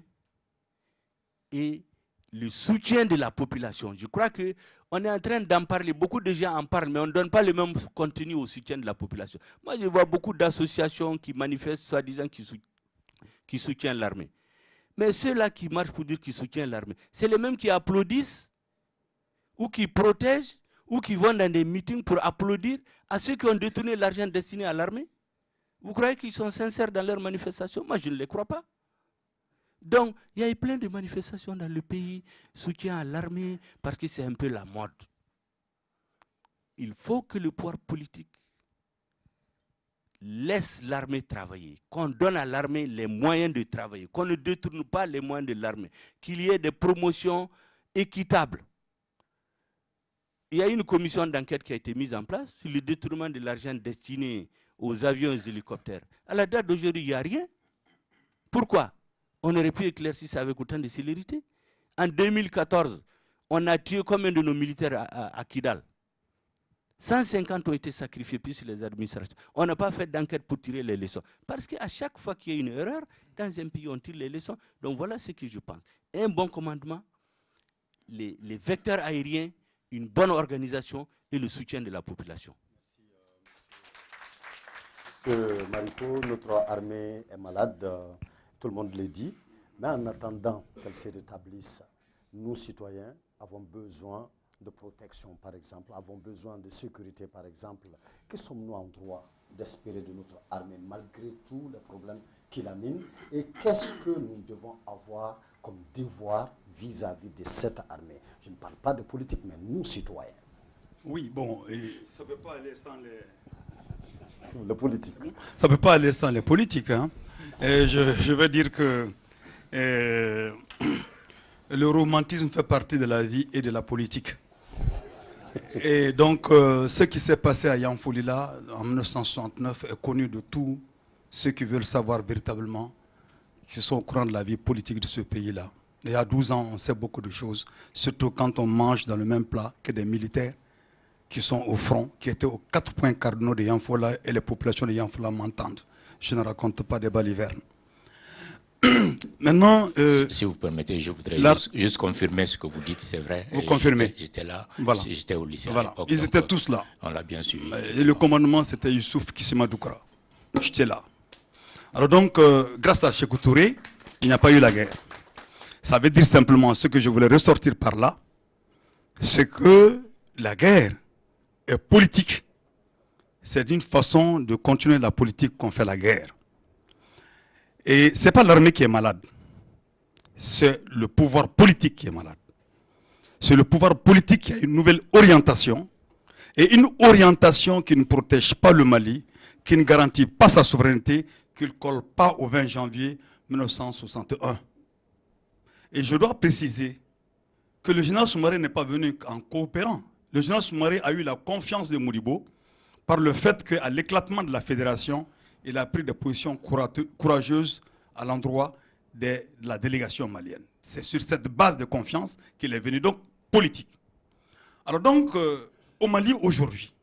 et le soutien de la population. Je crois qu'on est en train d'en parler, beaucoup de gens en parlent, mais on ne donne pas le même contenu au soutien de la population. Moi, je vois beaucoup d'associations qui manifestent, soi-disant, qui soutiennent l'armée. Mais ceux-là qui marchent pour dire qu'ils soutiennent l'armée, c'est les mêmes qui applaudissent, ou qui protègent, ou qui vont dans des meetings pour applaudir à ceux qui ont détourné l'argent destiné à l'armée. Vous croyez qu'ils sont sincères dans leurs manifestations? Moi, je ne les crois pas. Donc, il y a eu plein de manifestations dans le pays, soutien à l'armée, parce que c'est un peu la mode. il faut que le pouvoir politique laisse l'armée travailler, qu'on donne à l'armée les moyens de travailler, qu'on ne détourne pas les moyens de l'armée, qu'il y ait des promotions équitables. Il y a une commission d'enquête qui a été mise en place sur le détournement de l'argent destiné aux avions et aux hélicoptères. À la date d'aujourd'hui, il n'y a rien. Pourquoi? On aurait pu éclaircir ça avec autant de célérité. En 2014, on a tué combien de nos militaires à Kidal? 150 ont été sacrifiés plus sur les administrations. On n'a pas fait d'enquête pour tirer les leçons. Parce qu'à chaque fois qu'il y a une erreur, dans un pays, on tire les leçons. Donc voilà ce que je pense. Un bon commandement, les vecteurs aériens, une bonne organisation et le soutien de la population. Monsieur Marico, notre armée est malade, tout le monde le dit. Mais en attendant qu'elle se rétablisse, nous, citoyens, avons besoin de protection, par exemple, avons besoin de sécurité, par exemple. Que sommes-nous en droit d'espérer de notre armée, malgré tous les problèmes qui la minent? Et qu'est-ce que nous devons avoir comme devoir vis-à-vis de cette armée? Je ne parle pas de politique, mais nous, citoyens. Oui, bon, et ça ne peut pas aller sans les... Le politique. Ça ne peut pas aller sans les politiques. Hein. Et je veux dire que le romantisme fait partie de la vie et de la politique. Et donc, ce qui s'est passé à Yanfolila en 1969 est connu de tous ceux qui veulent savoir véritablement, qui sont au courant de la vie politique de ce pays-là. Il y a 12 ans, on sait beaucoup de choses, surtout quand on mange dans le même plat que des militaires qui sont au front, qui étaient aux 4 points cardinaux de Yanfola, et les populations de Yanfola m'entendent. Je ne raconte pas des balivernes. Maintenant, si vous permettez, je voudrais juste confirmer ce que vous dites, c'est vrai. Vous confirmez. J'étais là, voilà. J'étais au lycée voilà. à l'époque. Ils étaient tous là. On l'a bien suivi. Et le commandement, c'était Youssouf Kissima Doukra. J'étais là. Alors donc, grâce à Sékou Touré, il n'y a pas eu la guerre. Ça veut dire simplement, ce que je voulais ressortir par là, c'est que la guerre est politique. C'est une façon de continuer la politique qu'on fait la guerre. Et ce n'est pas l'armée qui est malade. C'est le pouvoir politique qui est malade. C'est le pouvoir politique qui a une nouvelle orientation. Et une orientation qui ne protège pas le Mali, qui ne garantit pas sa souveraineté, qui ne colle pas au 20 janvier 1961. Et je dois préciser que le général Soumaré n'est pas venu en coopérant. Le général Soumaré a eu la confiance de Modibo par le fait qu'à l'éclatement de la fédération, il a pris des positions courageuses à l'endroit de la délégation malienne. C'est sur cette base de confiance qu'il est venu, donc politique. Alors donc, au Mali aujourd'hui,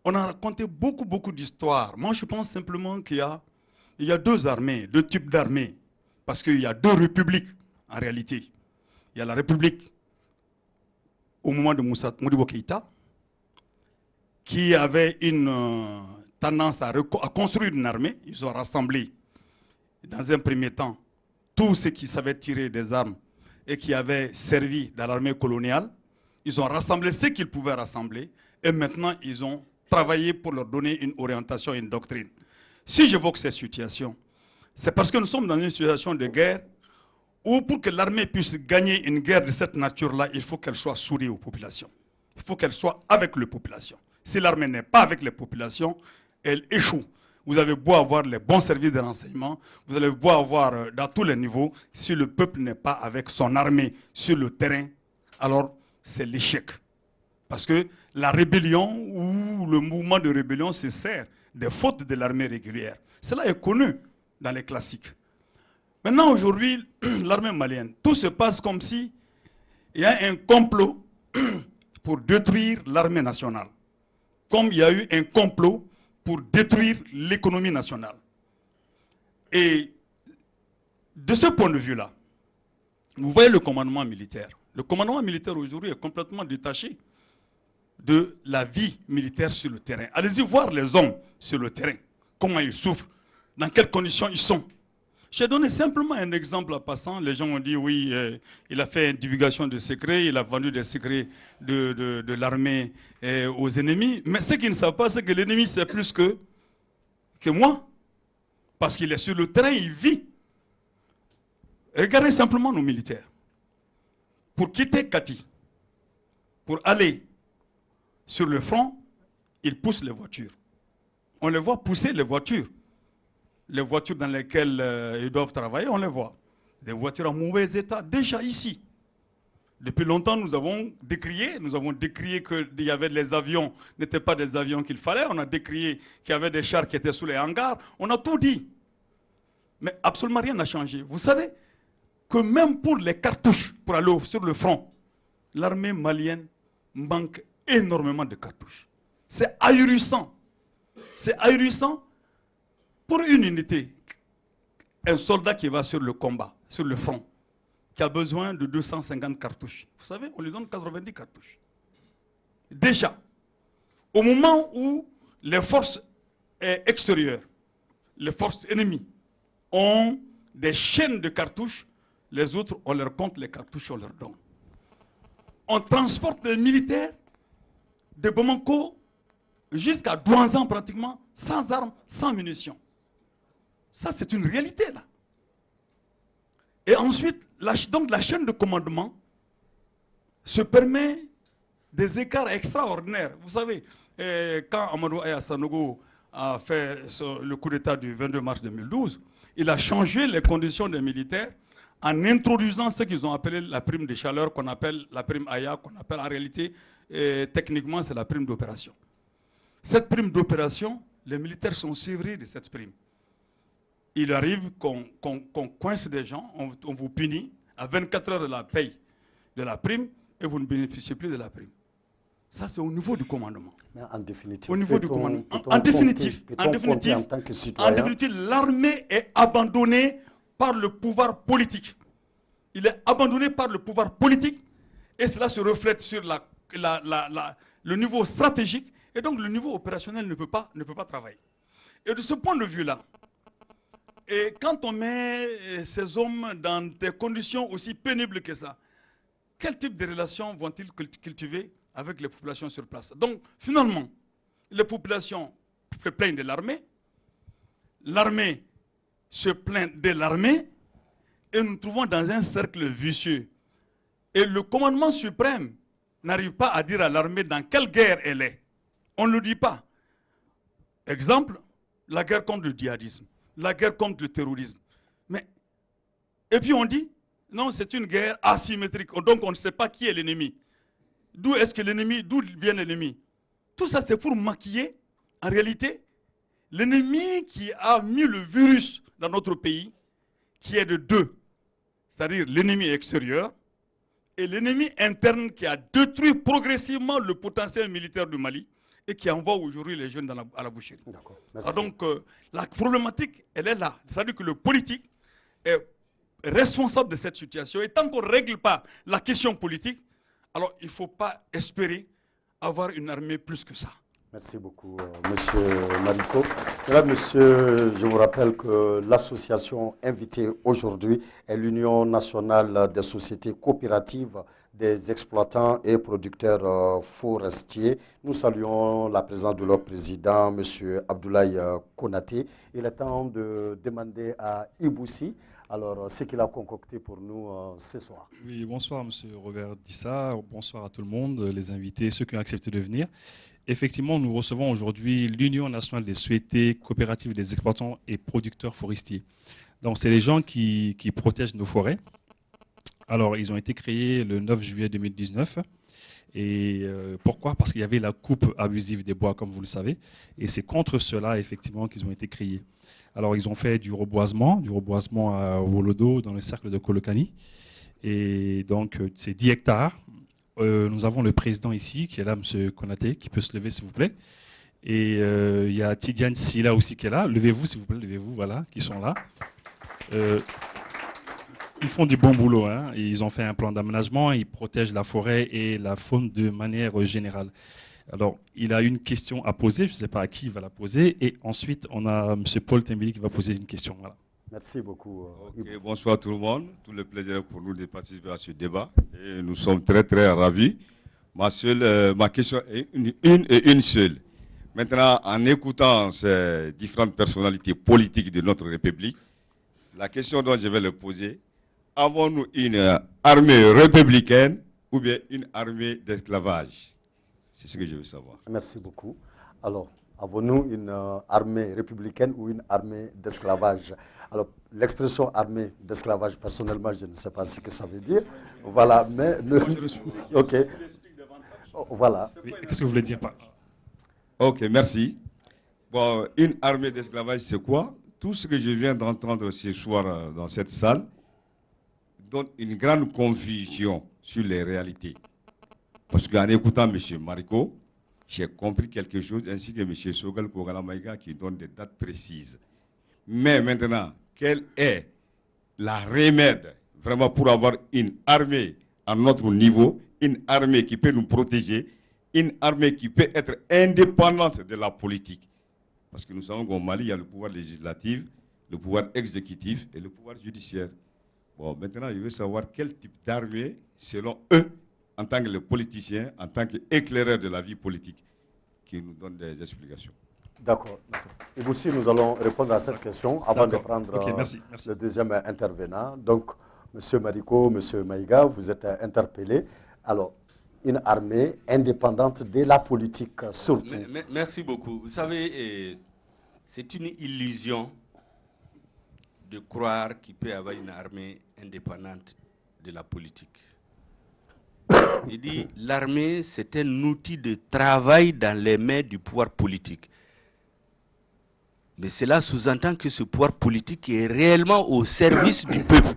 on a raconté beaucoup d'histoires. Moi, je pense simplement qu'il y a deux armées, deux types d'armées, parce qu'il y a deux républiques en réalité. Il y a la République au moment de Modibo Keïta, qui avait une tendance à construire une armée. Ils ont rassemblé, dans un premier temps, tous ceux qui savaient tirer des armes et qui avaient servi dans l'armée coloniale. Ils ont rassemblé ce qu'ils pouvaient rassembler et maintenant ils ont travaillé pour leur donner une orientation et une doctrine. Si j'évoque cette situation, c'est parce que nous sommes dans une situation de guerre où pour que l'armée puisse gagner une guerre de cette nature-là, il faut qu'elle soit soudée aux populations. Il faut qu'elle soit avec les populations. Si l'armée n'est pas avec les populations, elle échoue. Vous avez beau avoir les bons services de renseignement, vous avez beau avoir dans tous les niveaux, si le peuple n'est pas avec son armée sur le terrain, alors c'est l'échec. Parce que la rébellion ou le mouvement de rébellion se sert des fautes de l'armée régulière. Cela est connu dans les classiques. Maintenant, aujourd'hui, l'armée malienne, tout se passe comme si il y a un complot pour détruire l'armée nationale. Comme il y a eu un complot pour détruire l'économie nationale. Et de ce point de vue-là, vous voyez le commandement militaire. Le commandement militaire aujourd'hui est complètement détaché de la vie militaire sur le terrain. Allez-y voir les hommes sur le terrain, comment ils souffrent, dans quelles conditions ils sont. J'ai donné simplement un exemple en passant. Les gens ont dit oui, il a fait une divulgation de secrets, il a vendu des secrets de l'armée aux ennemis. Mais ce qu'ils ne savent pas, c'est que l'ennemi c'est plus que moi. Parce qu'il est sur le terrain, il vit. Regardez simplement nos militaires. Pour quitter Kati, pour aller sur le front, ils poussent les voitures. On les voit pousser les voitures. Les voitures dans lesquelles ils doivent travailler, on les voit. Des voitures en mauvais état, déjà ici. Depuis longtemps, nous avons décrié qu'il y avait les avions, n'étaient pas des avions qu'il fallait. On a décrié qu'il y avait des chars qui étaient sous les hangars. On a tout dit. Mais absolument rien n'a changé. Vous savez que même pour les cartouches, pour aller sur le front, l'armée malienne manque énormément de cartouches. C'est ahurissant. C'est ahurissant pour une unité. Un soldat qui va sur le combat, sur le front, qui a besoin de 250 cartouches. Vous savez, on lui donne 90 cartouches. Déjà, au moment où les forces extérieures, les forces ennemies, ont des chaînes de cartouches, les autres, on leur compte les cartouches, on leur donne. On transporte les militaires de Bamako jusqu'à Douanzan pratiquement, sans armes, sans munitions. Ça, c'est une réalité, là. Et ensuite, donc la chaîne de commandement se permet des écarts extraordinaires. Vous savez, quand Amadou Aya Sanogo a fait le coup d'État du 22 mars 2012, il a changé les conditions des militaires en introduisant ce qu'ils ont appelé la prime de chaleur, qu'on appelle la prime Aya, qu'on appelle en réalité, techniquement, c'est la prime d'opération. Cette prime d'opération, les militaires sont sévrés de cette prime. Il arrive qu'on coince des gens, on vous punit à 24 heures de la paye de la prime et vous ne bénéficiez plus de la prime. Ça, c'est au niveau du commandement. Mais en définitive, au niveau du commandement. En définitive, l'armée est abandonnée par le pouvoir politique. Il est abandonné par le pouvoir politique et cela se reflète sur le niveau stratégique et donc le niveau opérationnel ne peut pas travailler. Et de ce point de vue-là, et quand on met ces hommes dans des conditions aussi pénibles que ça, quel type de relations vont-ils cultiver avec les populations sur place? Donc, finalement, les populations se plaignent de l'armée se plaint de l'armée, et nous nous trouvons dans un cercle vicieux. Et le commandement suprême n'arrive pas à dire à l'armée dans quelle guerre elle est. On ne le dit pas. Exemple, la guerre contre le djihadisme. La guerre contre le terrorisme. Et puis on dit, non, c'est une guerre asymétrique. Donc on ne sait pas qui est l'ennemi. D'où vient l'ennemi? Tout ça, c'est pour maquiller, en réalité, l'ennemi qui a mis le virus dans notre pays, qui est de deux. C'est-à-dire l'ennemi extérieur et l'ennemi interne qui a détruit progressivement le potentiel militaire du Mali et qui envoie aujourd'hui les jeunes à la boucherie. Donc la problématique, elle est là. C'est-à-dire que le politique est responsable de cette situation. Et tant qu'on ne règle pas la question politique, alors il ne faut pas espérer avoir une armée plus que ça. Merci beaucoup, Monsieur Mariko. Mesdames, Messieurs, je vous rappelle que l'association invitée aujourd'hui est l'Union nationale des sociétés coopératives des exploitants et producteurs forestiers. Nous saluons la présence de leur président, Monsieur Abdoulaye Konaté. Il est temps de demander à Iboussi alors ce qu'il a concocté pour nous ce soir. Oui, bonsoir, Monsieur Robert Dissa. Bonsoir à tout le monde, les invités, ceux qui ont accepté de venir. Effectivement, nous recevons aujourd'hui l'Union nationale des sociétés coopératives des exploitants et producteurs forestiers. Donc, c'est les gens qui protègent nos forêts. Alors, ils ont été créés le 9 juillet 2019. Et pourquoi? Parce qu'il y avait la coupe abusive des bois, comme vous le savez. Et c'est contre cela, effectivement, qu'ils ont été créés. Alors, ils ont fait du reboisement à Wolodo, dans le cercle de Kolokani. Et donc, c'est 10 hectares. Nous avons le président ici, qui est là, M. Konaté, qui peut se lever, s'il vous plaît. Et il y a Tidiane Silla aussi qui est là. Levez-vous, s'il vous plaît, levez-vous, voilà, qui sont là. Ils font du bon boulot, hein. Ils ont fait un plan d'aménagement, ils protègent la forêt et la faune de manière générale. Alors, il a une question à poser, je ne sais pas à qui il va la poser. Et ensuite, on a M. Paul Tembili qui va poser une question. Voilà. Merci beaucoup. Bonsoir tout le monde. Tout le plaisir pour nous de participer à ce débat. Et nous sommes très, très ravis. Ma question est une seule. Maintenant, en écoutant ces différentes personnalités politiques de notre République, la question dont je vais le poser, avons-nous une armée républicaine ou bien une armée d'esclavage? C'est ce que je veux savoir. Merci beaucoup. Alors, avons-nous une armée républicaine ou une armée d'esclavage? Alors, l'expression armée d'esclavage, personnellement, je ne sais pas ce que ça veut dire. Voilà, mais... Ok. Voilà. Qu'est-ce que vous voulez dire par... Ok, merci. Bon, une armée d'esclavage, c'est quoi? Tout ce que je viens d'entendre ce soir dans cette salle donne une grande confusion sur les réalités. Parce qu'en écoutant M. Marico, j'ai compris quelque chose, ainsi que M. Sogal Kogala Maïga qui donne des dates précises. Mais maintenant, quelle est la remède vraiment pour avoir une armée à notre niveau, une armée qui peut nous protéger, une armée qui peut être indépendante de la politique? Parce que nous savons qu'au Mali, il y a le pouvoir législatif, le pouvoir exécutif et le pouvoir judiciaire. Bon, maintenant, je veux savoir quel type d'armée, selon eux, en tant que politiciens, en tant qu'éclaireurs de la vie politique, qui nous donnent des explications. D'accord. Et aussi, nous allons répondre à cette question avant de prendre merci. le deuxième intervenant. Donc, M. Marico, M. Maïga, vous êtes interpellés. Alors, une armée indépendante de la politique, surtout. Merci beaucoup. Vous savez, c'est une illusion de croire qu'il peut y avoir une armée indépendante de la politique. Il dit l'armée, c'est un outil de travail dans les mains du pouvoir politique. Mais cela sous-entend que ce pouvoir politique est réellement au service du peuple.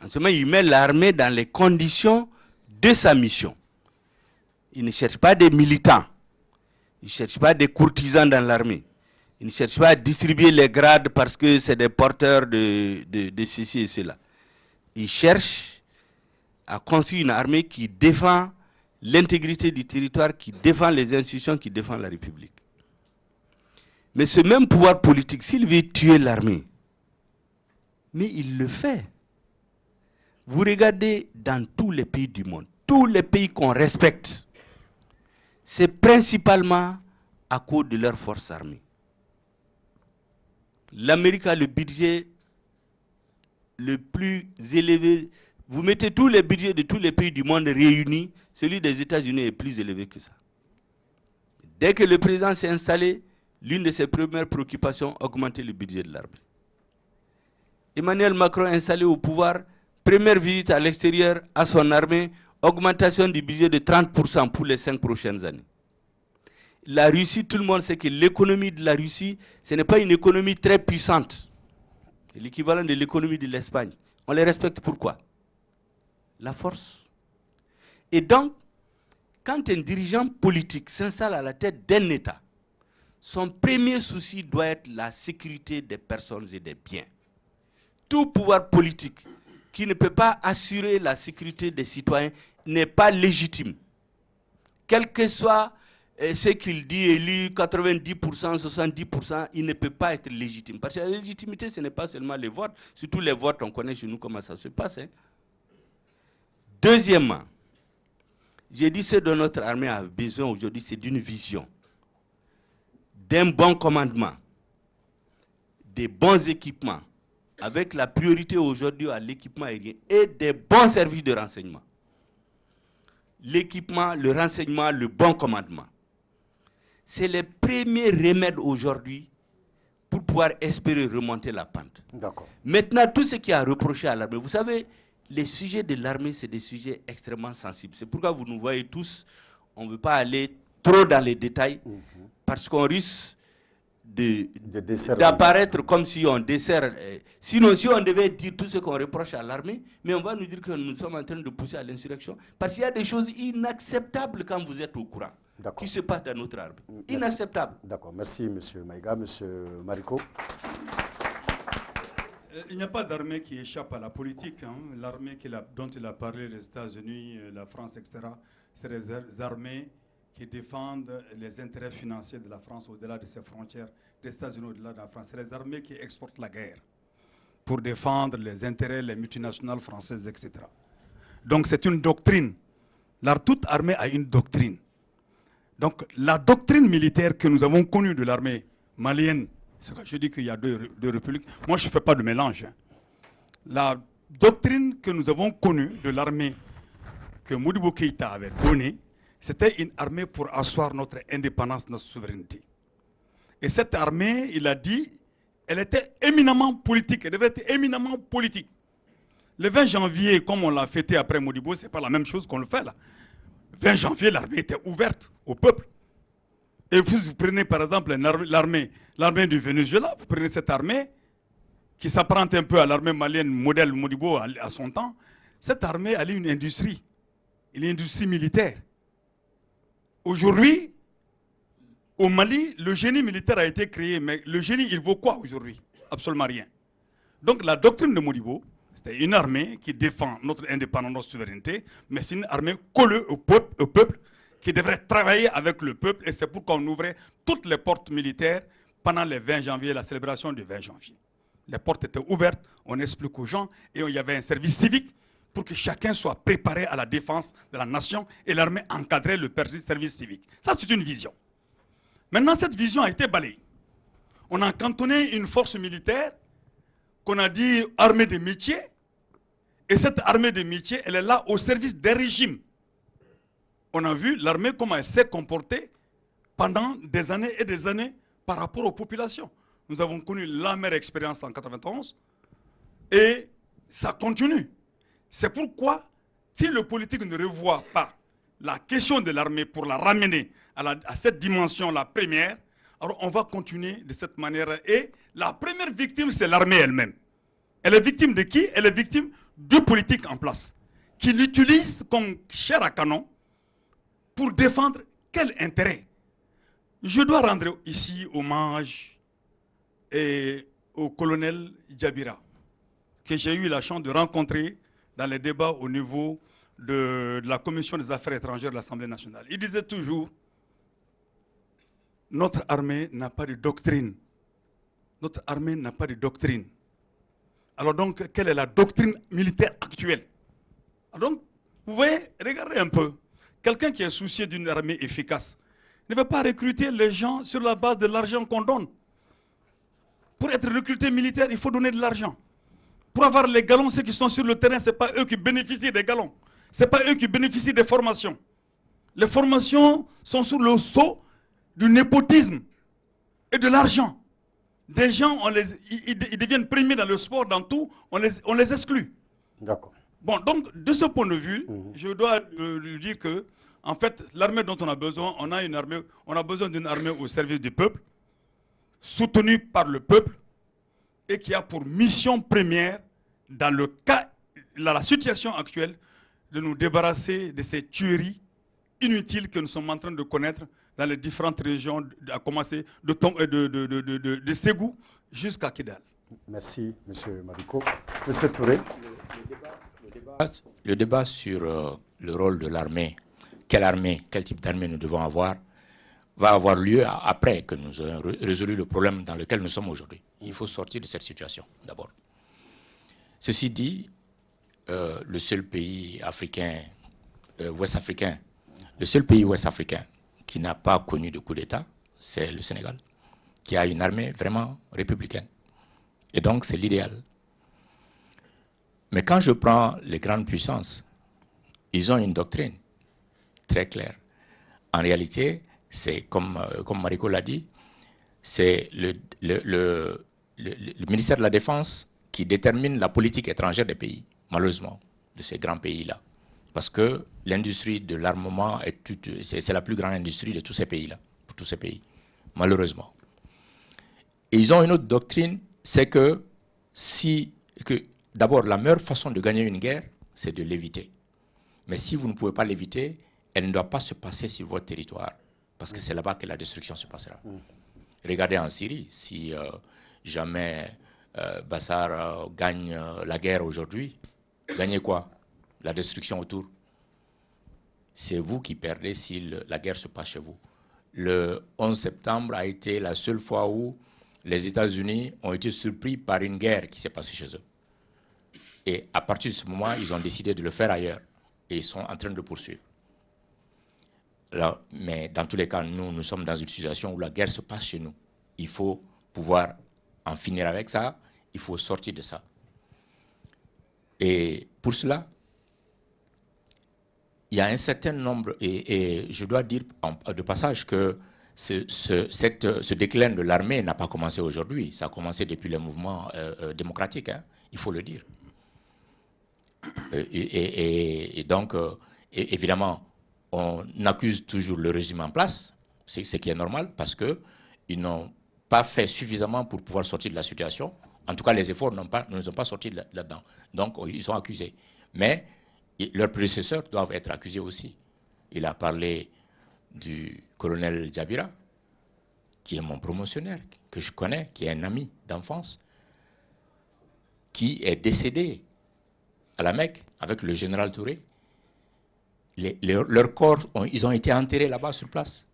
En ce moment, il met l'armée dans les conditions de sa mission. Il ne cherche pas des militants. Il ne cherche pas des courtisans dans l'armée. Il ne cherche pas à distribuer les grades parce que c'est des porteurs de ceci et cela. Il cherche à construire une armée qui défend l'intégrité du territoire, qui défend les institutions, qui défend la République. Mais ce même pouvoir politique, s'il veut tuer l'armée, mais il le fait. Vous regardez dans tous les pays du monde, tous les pays qu'on respecte, c'est principalement à cause de leurs forces armées. L'Amérique a le budget le plus élevé. Vous mettez tous les budgets de tous les pays du monde réunis, celui des États-Unis est plus élevé que ça. Dès que le président s'est installé, l'une de ses premières préoccupations, augmenter le budget de l'armée. Emmanuel Macron installé au pouvoir, première visite à l'extérieur à son armée, augmentation du budget de 30% pour les 5 prochaines années. La Russie, tout le monde sait que l'économie de la Russie, ce n'est pas une économie très puissante. C'est l'équivalent de l'économie de l'Espagne. On les respecte pourquoi? La force. Et donc, quand un dirigeant politique s'installe à la tête d'un État, son premier souci doit être la sécurité des personnes et des biens. Tout pouvoir politique qui ne peut pas assurer la sécurité des citoyens n'est pas légitime. Quel que soit ce qu'il dit, élu 90%, 70%, il ne peut pas être légitime. Parce que la légitimité, ce n'est pas seulement les votes. Surtout les votes, on connaît chez nous comment ça se passe. Hein. Deuxièmement, j'ai dit ce dont notre armée a besoin aujourd'hui, c'est d'une vision, d'un bon commandement, des bons équipements, avec la priorité aujourd'hui à l'équipement aérien et des bons services de renseignement. L'équipement, le renseignement, le bon commandement. C'est les premiers remèdes aujourd'hui pour pouvoir espérer remonter la pente. Maintenant, tout ce qui a reproché à l'armée, vous savez, les sujets de l'armée, c'est des sujets extrêmement sensibles. C'est pourquoi vous nous voyez tous, on ne veut pas aller trop dans les détails, parce qu'on risque d'apparaître comme si on dessert. Sinon, si on devait dire tout ce qu'on reproche à l'armée, mais on va nous dire que nous sommes en train de pousser à l'insurrection, parce qu'il y a des choses inacceptables quand vous êtes au courant, qui se passent dans notre armée. Inacceptable. D'accord, merci M. Maïga. M. Marico. Il n'y a pas d'armée qui échappe à la politique. Hein. L'armée dont il a parlé, les États-Unis, la France, etc., c'est des armées qui défendent les intérêts financiers de la France au-delà de ses frontières, des États-Unis au-delà de la France. C'est les armées qui exportent la guerre pour défendre les intérêts, les multinationales françaises, etc. Donc c'est une doctrine. Toute armée a une doctrine. Donc la doctrine militaire que nous avons connue de l'armée malienne, je dis qu'il y a deux républiques, moi je ne fais pas de mélange. Hein. La doctrine que nous avons connue de l'armée que Modibo Keïta avait donnée, c'était une armée pour asseoir notre indépendance, notre souveraineté. Et cette armée, il a dit, elle était éminemment politique, elle devait être éminemment politique. Le 20 janvier, comme on l'a fêté après Modibo, ce n'est pas la même chose qu'on le fait là. Le 20 janvier, l'armée était ouverte au peuple. Et vous prenez par exemple l'armée du Venezuela, vous prenez cette armée qui s'apparente un peu à l'armée malienne modèle Modibo à son temps. Cette armée, elle est une industrie militaire. Aujourd'hui, au Mali, le génie militaire a été créé, mais le génie, il vaut quoi aujourd'hui? Absolument rien. Donc la doctrine de Modibo, c'était une armée qui défend notre indépendance, notre souveraineté, mais c'est une armée collée au peuple, qui devrait travailler avec le peuple, et c'est pourquoi on ouvrait toutes les portes militaires pendant le 20 janvier, la célébration du 20 janvier. Les portes étaient ouvertes, on explique aux gens, et il y avait un service civique pour que chacun soit préparé à la défense de la nation, et l'armée encadrait le service civique. Ça, c'est une vision. Maintenant, cette vision a été balayée. On a cantonné une force militaire qu'on a dit armée de métier, et cette armée de métier, elle est là au service des régimes. On a vu l'armée comment elle s'est comportée pendant des années et des années par rapport aux populations. Nous avons connu l'amère expérience en 1991 et ça continue. C'est pourquoi, si le politique ne revoit pas la question de l'armée pour la ramener à cette dimension, la première, alors on va continuer de cette manière. Et la première victime, c'est l'armée elle-même. Elle est victime de qui? Elle est victime de politiques en place, qui l'utilisent comme chair à canon pour défendre quel intérêt? Je dois rendre ici hommage au colonel Djabira, que j'ai eu la chance de rencontrer dans les débats au niveau de la Commission des Affaires étrangères de l'Assemblée nationale. Il disait toujours, notre armée n'a pas de doctrine. Notre armée n'a pas de doctrine. Alors donc, quelle est la doctrine militaire actuelle? Alors donc, vous voyez, regardez un peu. Quelqu'un qui est soucieux d'une armée efficace ne va pas recruter les gens sur la base de l'argent qu'on donne. Pour être recruté militaire, il faut donner de l'argent. Pour avoir les galons, ceux qui sont sur le terrain, ce n'est pas eux qui bénéficient des galons. Ce n'est pas eux qui bénéficient des formations. Les formations sont sous le sceau du népotisme et de l'argent. Des gens, ils deviennent premiers dans le sport, dans tout, on les exclut. D'accord. Bon, donc, de ce point de vue, je dois lui dire que, en fait, l'armée dont on a besoin, on a besoin d'une armée au service du peuple, soutenue par le peuple, et qui a pour mission première, dans la situation actuelle, de nous débarrasser de ces tueries inutiles que nous sommes en train de connaître dans les différentes régions, à commencer de Ségou jusqu'à Kidal. Merci, M. Mariko. M. Touré. Le débat sur le rôle de l'armée, quel type d'armée nous devons avoir, va avoir lieu après que nous ayons résolu le problème dans lequel nous sommes aujourd'hui. Il faut sortir de cette situation, d'abord. Ceci dit, le seul pays africain, ouest-africain, le seul pays ouest-africain qui n'a pas connu de coup d'État, c'est le Sénégal, qui a une armée vraiment républicaine. Et donc, c'est l'idéal. Mais quand je prends les grandes puissances, ils ont une doctrine très claire. En réalité, c'est comme Mariko l'a dit, c'est le ministère de la Défense qui détermine la politique étrangère des pays, malheureusement, de ces grands pays-là. Parce que l'industrie de l'armement, c'est la plus grande industrie de tous ces pays-là, pour tous ces pays, malheureusement. Et ils ont une autre doctrine, c'est que d'abord, la meilleure façon de gagner une guerre, c'est de l'éviter. Mais si vous ne pouvez pas l'éviter, elle ne doit pas se passer sur votre territoire, parce que c'est là-bas que la destruction se passera. Regardez en Syrie, si jamais Bachar gagne la guerre aujourd'hui, gagnez quoi? La destruction autour. C'est vous qui perdez si la guerre se passe chez vous. Le 11 septembre a été la seule fois où les États-Unis ont été surpris par une guerre qui s'est passée chez eux. Et à partir de ce moment, ils ont décidé de le faire ailleurs. Et ils sont en train de poursuivre. Alors, mais dans tous les cas, nous sommes dans une situation où la guerre se passe chez nous. Il faut pouvoir en finir avec ça. Il faut sortir de ça. Et pour cela, il y a un certain nombre, et je dois dire de passage que ce déclin de l'armée n'a pas commencé aujourd'hui, ça a commencé depuis les mouvements démocratiques, hein, il faut le dire. Et donc, évidemment, on accuse toujours le régime en place, ce qui est normal, parce qu'ils n'ont pas fait suffisamment pour pouvoir sortir de la situation. En tout cas, les efforts ne nous ont pas sortis là-dedans. Donc, ils sont accusés. Mais leurs prédécesseurs doivent être accusés aussi. Il a parlé du colonel Djabira, qui est mon promotionnaire, que je connais, qui est un ami d'enfance, qui est décédé à la Mecque avec le général Touré. Leurs corps, ils ont été enterrés là-bas sur place.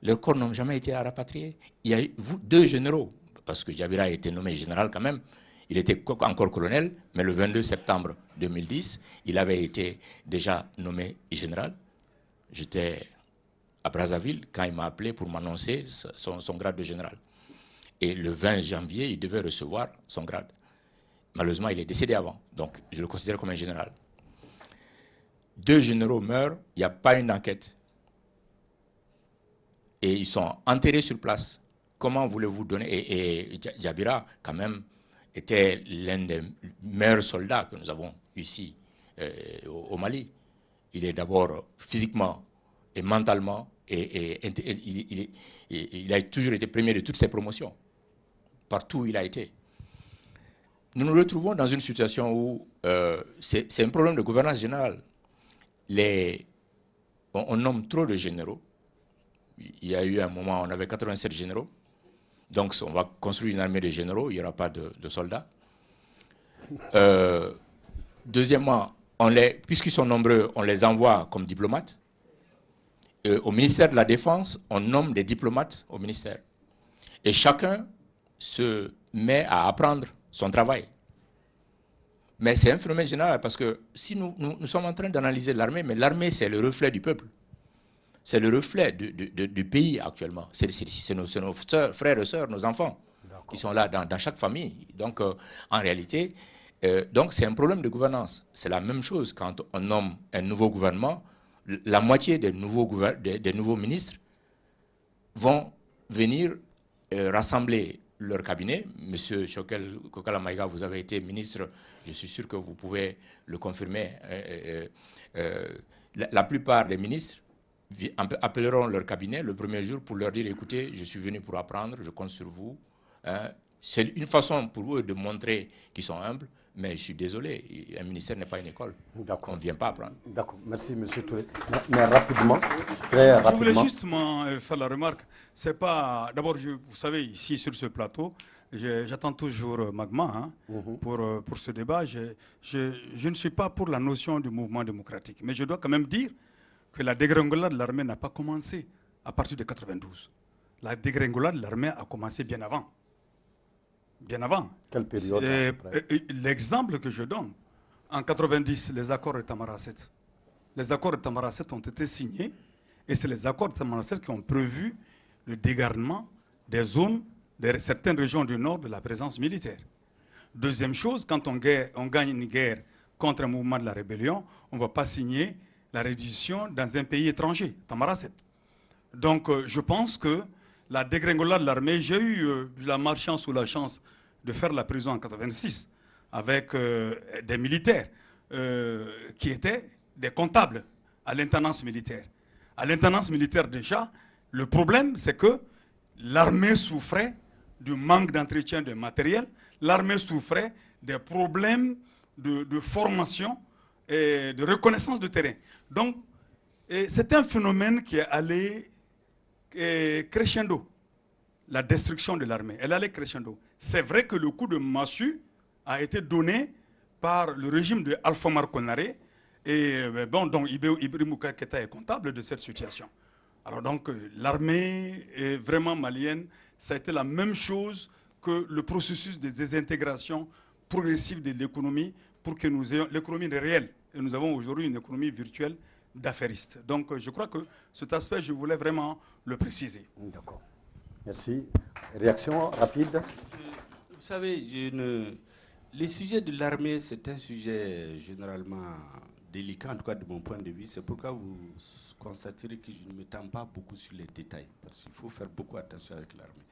Leurs corps n'ont jamais été rapatriés. Il y a eu 2 généraux, parce que Djabira a été nommé général quand même. Il était encore colonel, mais le 22 septembre 2010, il avait été déjà nommé général. J'étais à Brazzaville quand il m'a appelé pour m'annoncer son grade de général. Et le 20 janvier, il devait recevoir son grade. Malheureusement, il est décédé avant, donc je le considère comme un général. 2 généraux meurent, il n'y a pas une enquête. Et ils sont enterrés sur place. Comment voulez-vous donner... Et Djabira, quand même, était l'un des meilleurs soldats que nous avons ici au Mali. Il est d'abord physiquement et mentalement, et il a toujours été premier de toutes ses promotions, partout où il a été. Nous nous retrouvons dans une situation où c'est un problème de gouvernance générale. On nomme trop de généraux. Il y a eu un moment où on avait 87 généraux. Donc on va construire une armée de généraux, il n'y aura pas de soldats. Deuxièmement, puisqu'ils sont nombreux, on les envoie comme diplomates. Au ministère de la Défense, on nomme des diplomates au ministère. Et chacun se met à apprendre son travail. Mais c'est un phénomène général parce que si nous sommes en train d'analyser l'armée, mais l'armée c'est le reflet du peuple. C'est le reflet du pays actuellement. C'est nos frères et sœurs, nos enfants qui sont là dans chaque famille. Donc en réalité, donc c'est un problème de gouvernance. C'est la même chose quand on nomme un nouveau gouvernement. La moitié des nouveaux ministres vont venir rassembler leur cabinet. Monsieur Kokala Maïga, vous avez été ministre, je suis sûr que vous pouvez le confirmer. La plupart des ministres appelleront leur cabinet le premier jour pour leur dire, écoutez, je suis venu pour apprendre, je compte sur vous. Hein. C'est une façon pour eux de montrer qu'ils sont humbles, mais je suis désolé, un ministère n'est pas une école. On ne vient pas apprendre. D'accord, merci monsieur Touré. Mais rapidement, très rapidement. Je voulais justement faire la remarque, c'est pas... D'abord, vous savez, ici sur ce plateau, j'attends toujours Magma pour ce débat. Je ne suis pas pour la notion du mouvement démocratique, mais je dois quand même dire que la dégringolade de l'armée n'a pas commencé à partir de 92. La dégringolade de l'armée a commencé bien avant. Bien avant. Quelle période? L'exemple que je donne, en 90, les accords de Tamaracet. Les accords de Tamaracet ont été signés et c'est les accords de Tamaracet qui ont prévu le dégarnement des zones, de certaines régions du nord de la présence militaire. Deuxième chose, quand on gagne une guerre contre un mouvement de la rébellion, on ne va pas signer la reddition dans un pays étranger, Tamaracet. Donc je pense que la dégringolade de l'armée, j'ai eu la malchance ou la chance de faire la prison en 86 avec des militaires qui étaient des comptables à l'intendance militaire. À l'intendance militaire déjà, le problème c'est que l'armée souffrait du manque d'entretien de matériel, l'armée souffrait des problèmes de formation et de reconnaissance de terrain. Donc c'est un phénomène qui est allé crescendo, la destruction de l'armée. Elle allait crescendo. C'est vrai que le coup de massue a été donné par le régime de Alpha Mar Konaré et bon, donc Ibrahim Keïta est comptable de cette situation. Alors donc l'armée est vraiment malienne, ça a été la même chose que le processus de désintégration progressive de l'économie pour que nous ayons l'économie réelle. Et nous avons aujourd'hui une économie virtuelle d'affaires. Donc je crois que cet aspect, je voulais vraiment le préciser. D'accord. Merci. Réaction rapide? Vous savez, le sujet de l'armée, c'est un sujet généralement délicat, en tout cas de mon point de vue. C'est pourquoi vous constaterez que je ne m'étends pas beaucoup sur les détails, parce qu'il faut faire beaucoup attention avec l'armée.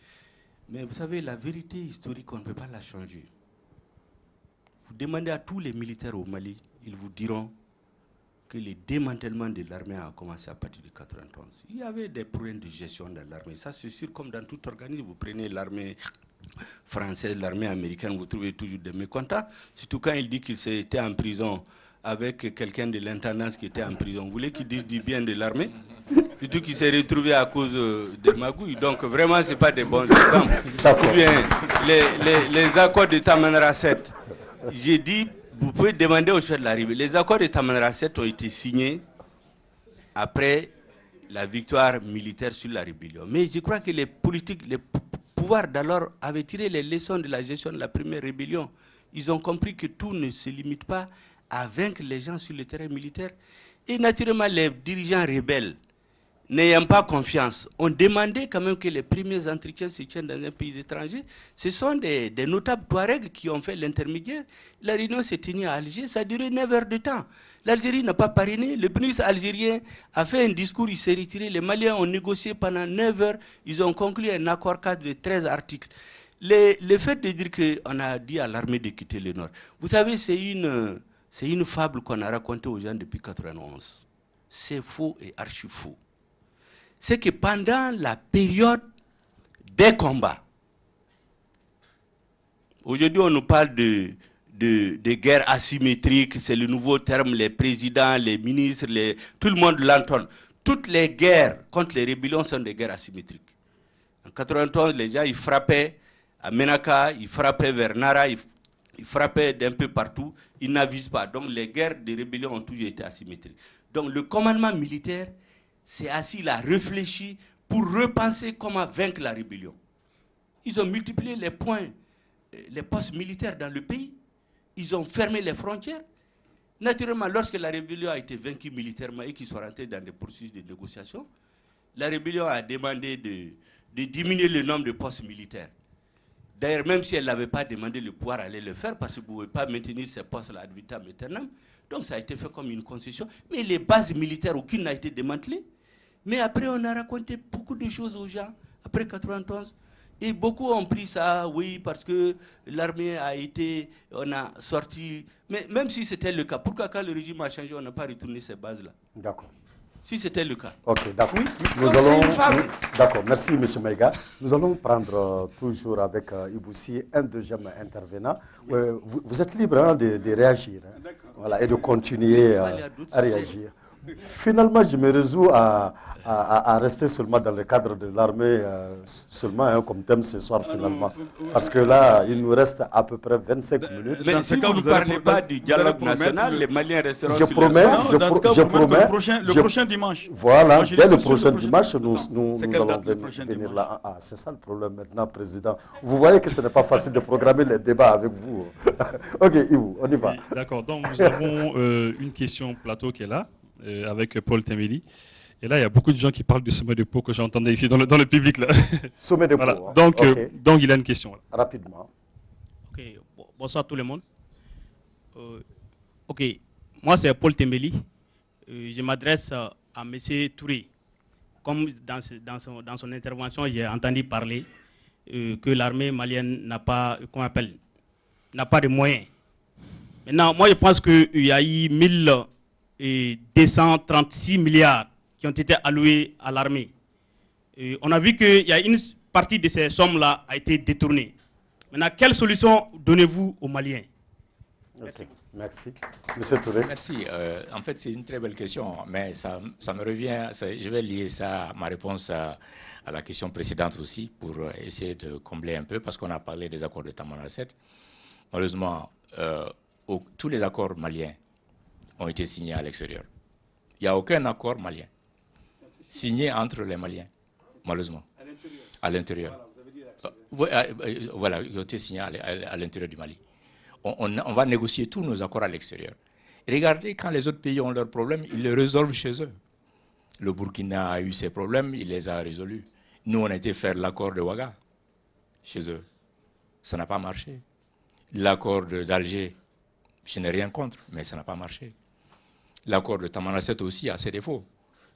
Mais vous savez, la vérité historique, on ne peut pas la changer. Vous demandez à tous les militaires au Mali, ils vous diront que le démantèlement de l'armée a commencé à partir de 1991. Il y avait des problèmes de gestion dans l'armée. Ça, c'est sûr, comme dans tout organisme, vous prenez l'armée française, l'armée américaine, vous trouvez toujours des mécontents. Surtout quand il dit qu'il était en prison avec quelqu'un de l'intendance qui était en prison. Vous voulez qu'il dise du bien de l'armée? Surtout qu'il s'est retrouvé à cause de magouilles. Donc vraiment, ce n'est pas des bons exemples. Ou bien les accords de Tamanrasset. J'ai dit, vous pouvez demander au chef de l'armée. Les accords de Tamanrasset ont été signés après la victoire militaire sur la rébellion. Mais je crois que les politiques, les pouvoirs d'alors avaient tiré les leçons de la gestion de la première rébellion. Ils ont compris que tout ne se limite pas à vaincre les gens sur le terrain militaire. Et naturellement, les dirigeants rebelles, n'ayant pas confiance, ont demandé quand même que les premiers entretiens se tiennent dans un pays étranger. Ce sont des notables Touaregs qui ont fait l'intermédiaire. La réunion s'est tenue à Alger, ça a duré 9 heures de temps. L'Algérie n'a pas parrainé, le ministre algérien a fait un discours, il s'est retiré. Les Maliens ont négocié pendant 9 heures, ils ont conclu un accord cadre de 13 articles. Le fait de dire qu'on a dit à l'armée de quitter le Nord, vous savez, c'est une fable qu'on a racontée aux gens depuis 1991. C'est faux et archi faux. C'est que pendant la période des combats, aujourd'hui on nous parle de guerre asymétrique, c'est le nouveau terme, les présidents, les ministres, tout le monde l'entend. Toutes les guerres contre les rébellions sont des guerres asymétriques. En 1991, les gens ils frappaient à Menaka, ils frappaient vers Nara, ils frappaient d'un peu partout, ils n'avisent pas. Donc les guerres de rébellion ont toujours été asymétriques. Donc le commandement militaire s'est assis là, réfléchi pour repenser comment vaincre la rébellion. Ils ont multiplié les points, les postes militaires dans le pays. Ils ont fermé les frontières. Naturellement, lorsque la rébellion a été vaincue militairement et qu'ils sont rentrés dans des processus de négociation, la rébellion a demandé de diminuer le nombre de postes militaires. D'ailleurs, même si elle n'avait pas demandé, le pouvoir allait le faire parce que vous ne pouvez pas maintenir ces postes-là ad vitam aeternam. Donc ça a été fait comme une concession. Mais les bases militaires, aucune n'a été démantelée. Mais après, on a raconté beaucoup de choses aux gens, après 1991. Et beaucoup ont pris ça, oui, parce que l'armée a été, on a sorti. Mais même si c'était le cas, pourquoi quand le régime a changé, on n'a pas retourné ces bases-là? D'accord. Si c'était le cas. Ok, d'accord. Oui, nous allons. D'accord, merci M. Maïga. Nous allons prendre toujours avec Iboussi un deuxième intervenant. Vous êtes libre hein, de réagir voilà, et de continuer à réagir. Finalement, je me résous à rester seulement dans le cadre de l'armée, seulement hein, comme thème ce soir finalement. Parce que là, il nous reste à peu près 25 minutes. Mais si vous ne parlez pas du dialogue national, les Maliens resteront je promets, le prochain dimanche. Voilà, dès le prochain dimanche, nous allons venir là. Ah, c'est ça le problème maintenant, Président. Vous voyez que ce n'est pas facile de programmer les débats avec vous. Ok, Ibu, on y va. D'accord, donc nous avons une question plateau qui est là, avec Paul Temeli. Et là, il y a beaucoup de gens qui parlent du sommet de Pau que j'entendais ici dans le public. Là. Sommet de Pau. Voilà. Hein. Donc, okay. Donc, il a une question. Là. Rapidement. Ok, bonsoir tout le monde. Ok, moi c'est Paul Temeli. Je m'adresse à M. Touré. Comme dans son intervention, j'ai entendu parler que l'armée malienne n'a pas, n'a pas de moyens. Maintenant, moi je pense qu'il y a eu 1236 milliards qui ont été alloués à l'armée. On a vu qu'il y a une partie de ces sommes-là a été détournée. Maintenant, quelle solution donnez-vous aux Maliens? Okay. Merci. Monsieur Touré. Merci. En fait, c'est une très belle question, mais ça me revient, je vais lier ça, ma réponse à la question précédente aussi, pour essayer de combler un peu, parce qu'on a parlé des accords de Tamanrasset. Malheureusement, tous les accords maliens ont été signés à l'extérieur. Il n'y a aucun accord malien signé entre les Maliens, malheureusement, à l'intérieur. Voilà, ils ont été signés à l'intérieur du Mali. On va négocier tous nos accords à l'extérieur. Regardez, quand les autres pays ont leurs problèmes, ils les résolvent chez eux. Le Burkina a eu ses problèmes, il les a résolus. Nous, on a été faire l'accord de Ouaga chez eux. Ça n'a pas marché. L'accord d'Alger, je n'ai rien contre, mais ça n'a pas marché. l'accord de Tamanrasset aussi a ses défauts.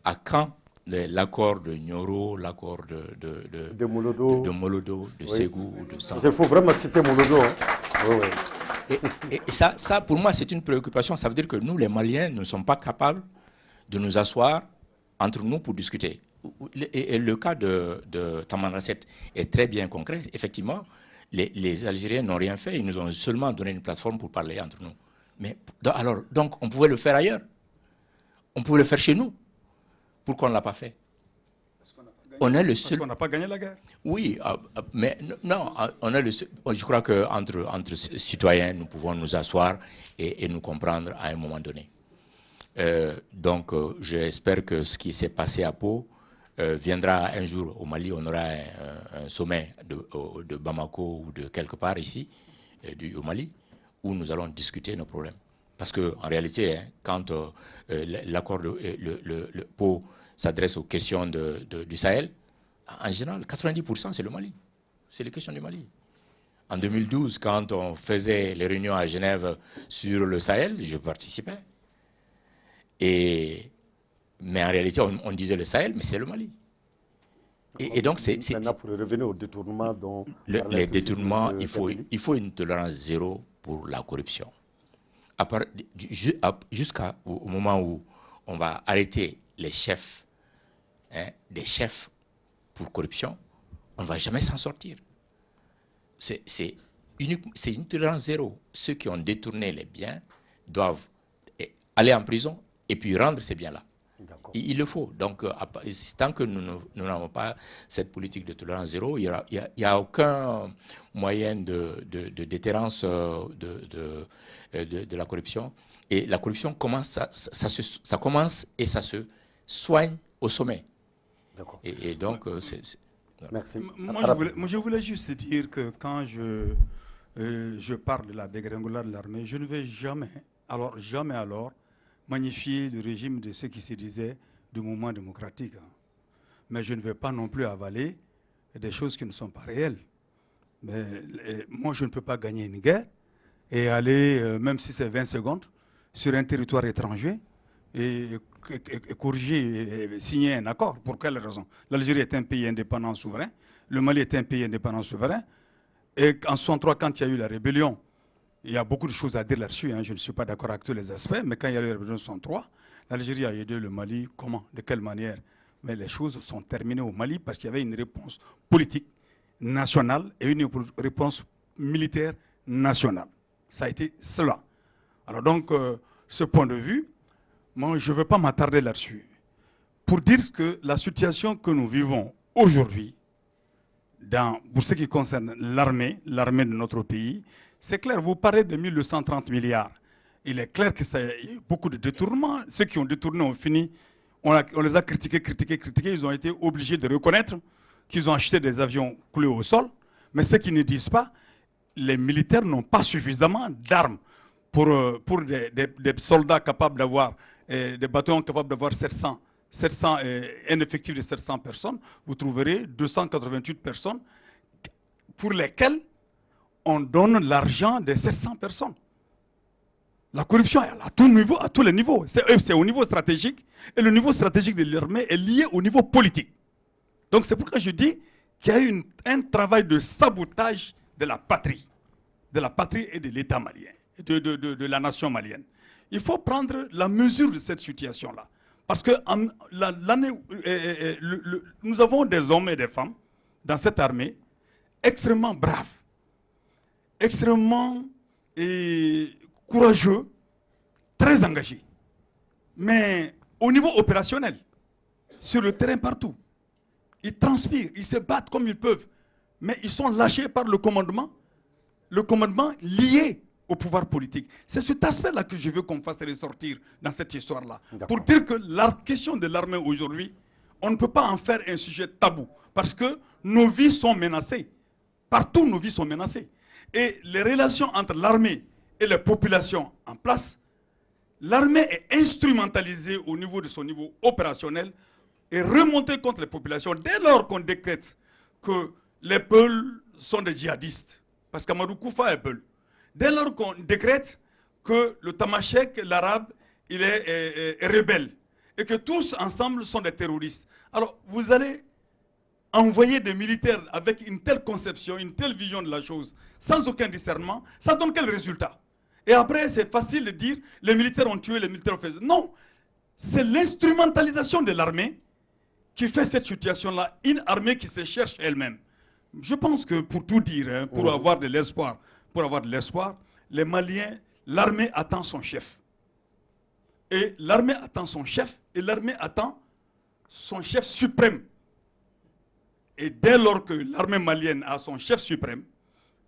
À quand l'accord de Nyoro, l'accord de Molodo, de Ségou, de San. Il faut vraiment citer Molodo. Hein. Oui, oui. Et ça, pour moi, c'est une préoccupation. Ça veut dire que nous, les Maliens, ne sommes pas capables de nous asseoir entre nous pour discuter. Et le cas de Tamanrasset est très bien concret. Effectivement, les Algériens n'ont rien fait. Ils nous ont seulement donné une plateforme pour parler entre nous. Mais alors, donc, on pouvait le faire ailleurs. On pouvait le faire chez nous. Pourquoi on ne l'a pas fait? On est le seul. Parce qu'on n'a pas gagné la guerre. Oui, mais non, on est le seul. Je crois qu'entre citoyens, nous pouvons nous asseoir et nous comprendre à un moment donné. Donc, j'espère que ce qui s'est passé à Pau viendra un jour au Mali. On aura un sommet de Bamako ou de quelque part ici, au Mali, où nous allons discuter nos problèmes. Parce qu'en réalité, hein, quand l'accord de Pau s'adresse aux questions du Sahel, en général, 90% c'est le Mali. C'est les questions du Mali. En 2012, quand on faisait les réunions à Genève sur le Sahel, je participais. Mais en réalité, on disait le Sahel, mais c'est le Mali. Et donc, c'est... Maintenant, pour revenir au détournement dont... Les détournements, il faut une tolérance zéro pour la corruption. Jusqu'au moment où on va arrêter les chefs, hein, des chefs pour corruption, on ne va jamais s'en sortir. C'est une tolérance zéro. Ceux qui ont détourné les biens doivent aller en prison et puis rendre ces biens-là. Il le faut. Donc, tant que nous n'avons pas cette politique de tolérance zéro, il n'y a aucun moyen de déterrence de la corruption. Et la corruption commence, ça commence et ça se soigne au sommet. Et donc, Merci. Moi, je voulais juste dire que quand je parle de la dégringolade de l'armée, je ne vais jamais magnifier le régime de ce qui se disait du mouvement démocratique. Hein. Mais je ne vais pas non plus avaler des choses qui ne sont pas réelles. Mais, moi, je ne peux pas gagner une guerre et aller, même si c'est 20 secondes, sur un territoire étranger et corriger et signer un accord. Pour quelle raison? L'Algérie est un pays indépendant souverain, le Mali est un pays indépendant souverain, et en 1963, quand il y a eu la rébellion, il y a beaucoup de choses à dire là-dessus, hein. Je ne suis pas d'accord avec tous les aspects, mais quand il y a eu la rébellion en 1963, l'Algérie a aidé le Mali, comment? De quelle manière? Mais les choses sont terminées au Mali parce qu'il y avait une réponse politique nationale et une réponse militaire nationale. Ça a été cela. Alors donc, ce point de vue, moi, je ne veux pas m'attarder là-dessus. Pour dire que la situation que nous vivons aujourd'hui, pour ce qui concerne l'armée de notre pays, c'est clair, vous parlez de 1230 milliards. Il est clair qu'il y a eu beaucoup de détournements. Ceux qui ont détourné ont fini, on les a critiqués. Ils ont été obligés de reconnaître qu'ils ont acheté des avions coulés au sol. Mais ceux qui ne disent pas, les militaires n'ont pas suffisamment d'armes pour des soldats capables d'avoir, des bataillons capables d'avoir 700 un effectif de 700 personnes. Vous trouverez 288 personnes pour lesquelles on donne l'argent des 700 personnes. La corruption est à tous les niveaux. C'est au niveau stratégique. Et le niveau stratégique de l'armée est lié au niveau politique. Donc c'est pourquoi je dis qu'il y a eu un travail de sabotage de la patrie et de l'État malien, de la nation malienne. Il faut prendre la mesure de cette situation-là. Parce que nous avons des hommes et des femmes dans cette armée extrêmement braves, extrêmement courageux, très engagés. Mais au niveau opérationnel, sur le terrain partout, ils transpirent, ils se battent comme ils peuvent. Mais ils sont lâchés par le commandement lié au pouvoir politique. C'est cet aspect-là que je veux qu'on fasse ressortir dans cette histoire-là. Pour dire que la question de l'armée aujourd'hui, on ne peut pas en faire un sujet tabou. Parce que nos vies sont menacées. Partout, nos vies sont menacées. Et les relations entre l'armée et les populations en place, l'armée est instrumentalisée au niveau de son niveau opérationnel et remontée contre les populations dès lors qu'on décrète que les Peuls sont des djihadistes. Parce qu'Amadou Koufa est Peul. Dès lors qu'on décrète que le Tamashek, l'arabe, il est rebelle, et que tous ensemble sont des terroristes. Alors, vous allez envoyer des militaires avec une telle conception, une telle vision de la chose, sans aucun discernement, ça donne quel résultat? Et après, c'est facile de dire, les militaires ont tué, les militaires ont fait... Non, c'est l'instrumentalisation de l'armée qui fait cette situation-là, une armée qui se cherche elle-même. Je pense que pour tout dire, hein, pour avoir de l'espoir, les Maliens, l'armée attend son chef. Et l'armée attend son chef, et l'armée attend son chef suprême. Et dès lors que l'armée malienne a son chef suprême,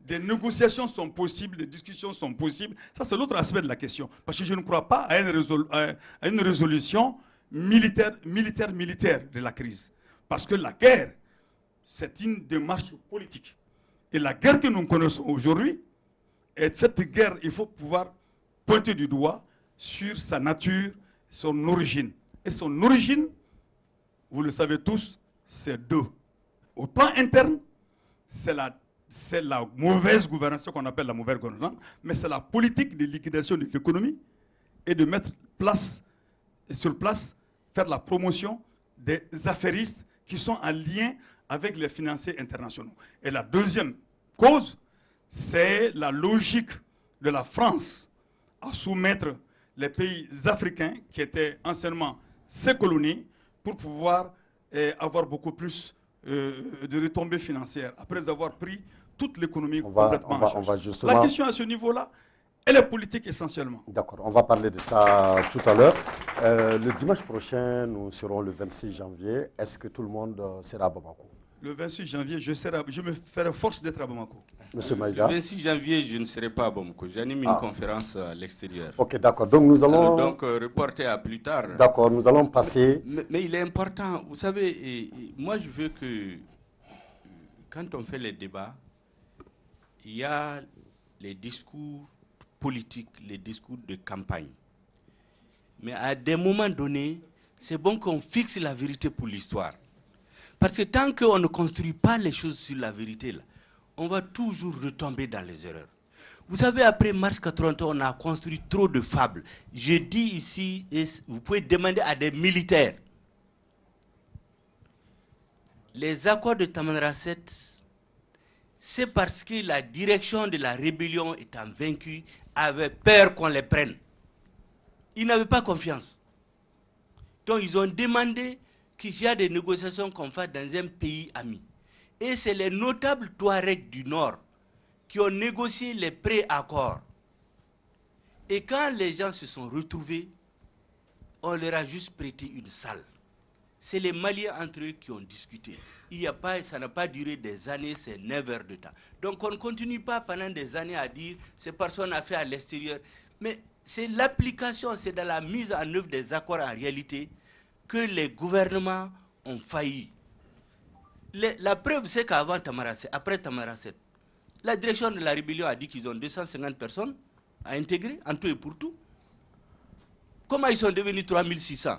des négociations sont possibles, des discussions sont possibles. Ça, c'est l'autre aspect de la question. Parce que je ne crois pas à une résolution militaire de la crise. Parce que la guerre, c'est une démarche politique. Et la guerre que nous connaissons aujourd'hui, et cette guerre, il faut pouvoir pointer du doigt sur sa nature, son origine. Et son origine, vous le savez tous, c'est deux. Au plan interne, c'est la mauvaise gouvernance, ce qu'on appelle la mauvaise gouvernance, mais c'est la politique de liquidation de l'économie et de mettre sur place, faire la promotion des affairistes qui sont en lien avec les financiers internationaux. Et la deuxième cause, c'est la logique de la France à soumettre les pays africains qui étaient anciennement ses colonies pour pouvoir avoir beaucoup plus de retombées financières après avoir pris toute l'économie complètement en charge. Justement... La question à ce niveau-là, elle est politique essentiellement. D'accord, on va parler de ça tout à l'heure. Le dimanche prochain, nous serons le 26 janvier. Est-ce que tout le monde sera à Bamako? Le 26 janvier, je me ferai force d'être à Bamako. Monsieur Maïga. Le 26 janvier, je ne serai pas à Bamako. J'anime une conférence à l'extérieur. Ok, d'accord. Donc nous allons... donc reporter à plus tard. D'accord, nous allons passer... Mais il est important. Vous savez, moi je veux que quand on fait les débats, il y a les discours politiques, les discours de campagne. Mais à des moments donnés, c'est bon qu'on fixe la vérité pour l'histoire. Parce que tant qu'on ne construit pas les choses sur la vérité, là, on va toujours retomber dans les erreurs. Vous savez, après mars 83, on a construit trop de fables. Je dis ici, et vous pouvez demander à des militaires, les accords de Tamanrasset, c'est parce que la direction de la rébellion étant vaincue avait peur qu'on les prenne. Ils n'avaient pas confiance. Donc ils ont demandé qu'il y ait des négociations qu'on fasse dans un pays ami. Et c'est les notables Touaregs du Nord qui ont négocié les pré-accords. Et quand les gens se sont retrouvés, on leur a juste prêté une salle. C'est les Maliens entre eux qui ont discuté. Ça n'a pas duré des années, c'est 9 heures de temps. Donc on ne continue pas pendant des années à dire ces personnes ont fait à l'extérieur. Mais c'est l'application, c'est dans la mise en œuvre des accords en réalité que les gouvernements ont failli. La preuve, c'est qu'avant Tamanrasset, après Tamanrasset, la direction de la rébellion a dit qu'ils ont 250 personnes à intégrer, en tout et pour tout. Comment ils sont devenus 3600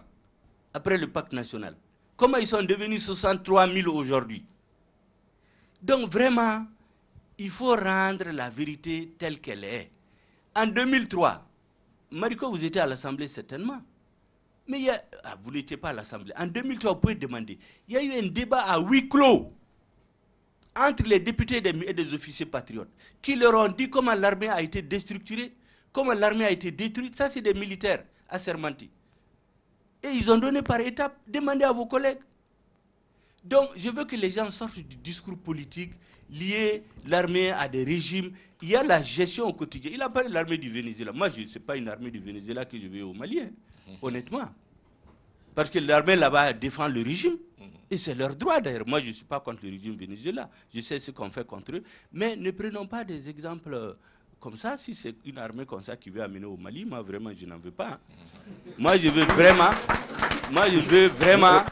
après le pacte national? Comment ils sont devenus 63 000 aujourd'hui? Donc vraiment, il faut rendre la vérité telle qu'elle est. En 2003, Mariko, vous étiez à l'Assemblée certainement. Mais vous n'étiez pas à l'Assemblée. En 2003, vous pouvez demander. Il y a eu un débat à huis clos entre les députés et des officiers patriotes qui leur ont dit comment l'armée a été déstructurée, comment l'armée a été détruite. Ça, c'est des militaires assermentés. Et ils ont donné par étapes. Demandez à vos collègues. Donc, je veux que les gens sortent du discours politique lié l'armée à des régimes. Il y a la gestion au quotidien. Il a parlé de l'armée du Venezuela. Moi, ce n'est pas une armée du Venezuela que je veux au Mali, hein, honnêtement. Parce que l'armée là-bas défend le régime. Et c'est leur droit d'ailleurs. Moi, je ne suis pas contre le régime Venezuela. Je sais ce qu'on fait contre eux. Mais ne prenons pas des exemples comme ça. Si c'est une armée comme ça qui veut amener au Mali, moi, vraiment, je n'en veux pas. Hein. Moi, je veux vraiment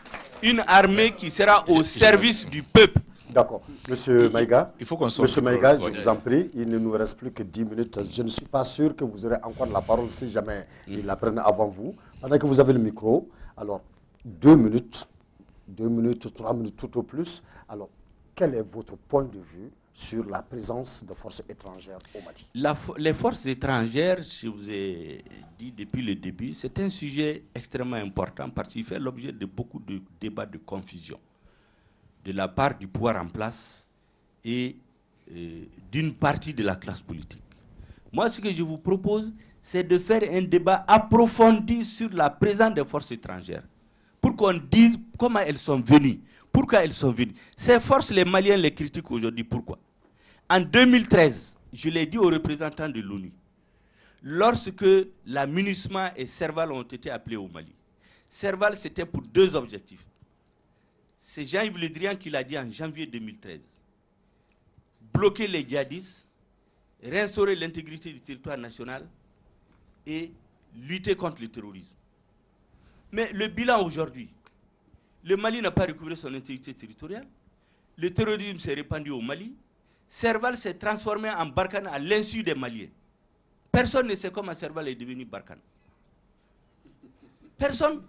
une armée qui sera au service du peuple. D'accord. Monsieur Maïga, il faut qu'on Monsieur Maïga, je vous en prie, il ne nous reste plus que 10 minutes. Je ne suis pas sûr que vous aurez encore la parole si jamais ils la prennent avant vous. Pendant que vous avez le micro, alors 2 minutes, 3 minutes tout au plus. Alors, quel est votre point de vue sur la présence de forces étrangères au Mali. Les forces étrangères, je vous ai dit depuis le début, c'est un sujet extrêmement important parce qu'il fait l'objet de beaucoup de débats de confusion de la part du pouvoir en place et d'une partie de la classe politique. Moi, ce que je vous propose, c'est de faire un débat approfondi sur la présence des forces étrangères pour qu'on dise comment elles sont venues, pourquoi elles sont venues. Ces forces, les Maliens les critiquent aujourd'hui. Pourquoi? En 2013, je l'ai dit aux représentants de l'ONU, lorsque la MINUSMA et Serval ont été appelés au Mali, Serval, c'était pour 2 objectifs. C'est Jean-Yves Le Drian qui l'a dit en janvier 2013. Bloquer les djihadistes, restaurer l'intégrité du territoire national et lutter contre le terrorisme. Mais le bilan aujourd'hui, le Mali n'a pas recouvré son intégrité territoriale, le terrorisme s'est répandu au Mali, Serval s'est transformé en Barkhane à l'insu des Maliens. Personne ne sait comment Serval est devenu Barkhane. Personne.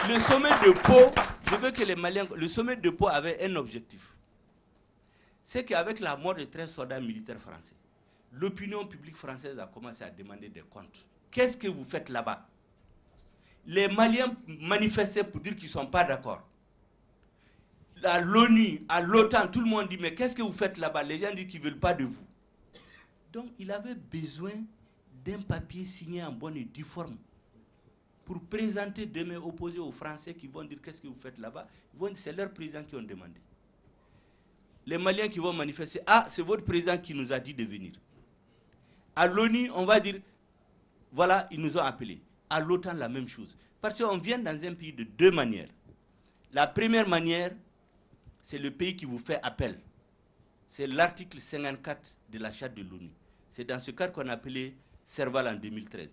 Le sommet de Pau, je veux que les Maliens, le sommet de Pau avait un objectif. C'est qu'avec la mort de 13 soldats militaires français, l'opinion publique française a commencé à demander des comptes. Qu'est-ce que vous faites là-bas? Les Maliens manifestaient pour dire qu'ils ne sont pas d'accord. À l'ONU, à l'OTAN, tout le monde dit, mais qu'est-ce que vous faites là-bas? Les gens disent qu'ils ne veulent pas de vous. Donc, il avait besoin d'un papier signé en bonne et due forme pour présenter demain opposé aux Français qui vont dire qu'est-ce que vous faites là-bas. C'est leurs présidents qui ont demandé. Les Maliens qui vont manifester, ah, c'est votre président qui nous a dit de venir. À l'ONU, on va dire, voilà, ils nous ont appelés. À l'OTAN, la même chose. Parce qu'on vient dans un pays de 2 manières. La première manière, c'est le pays qui vous fait appel. C'est l'article 54 de la charte de l'ONU. C'est dans ce cadre qu'on a appelé Serval en 2013.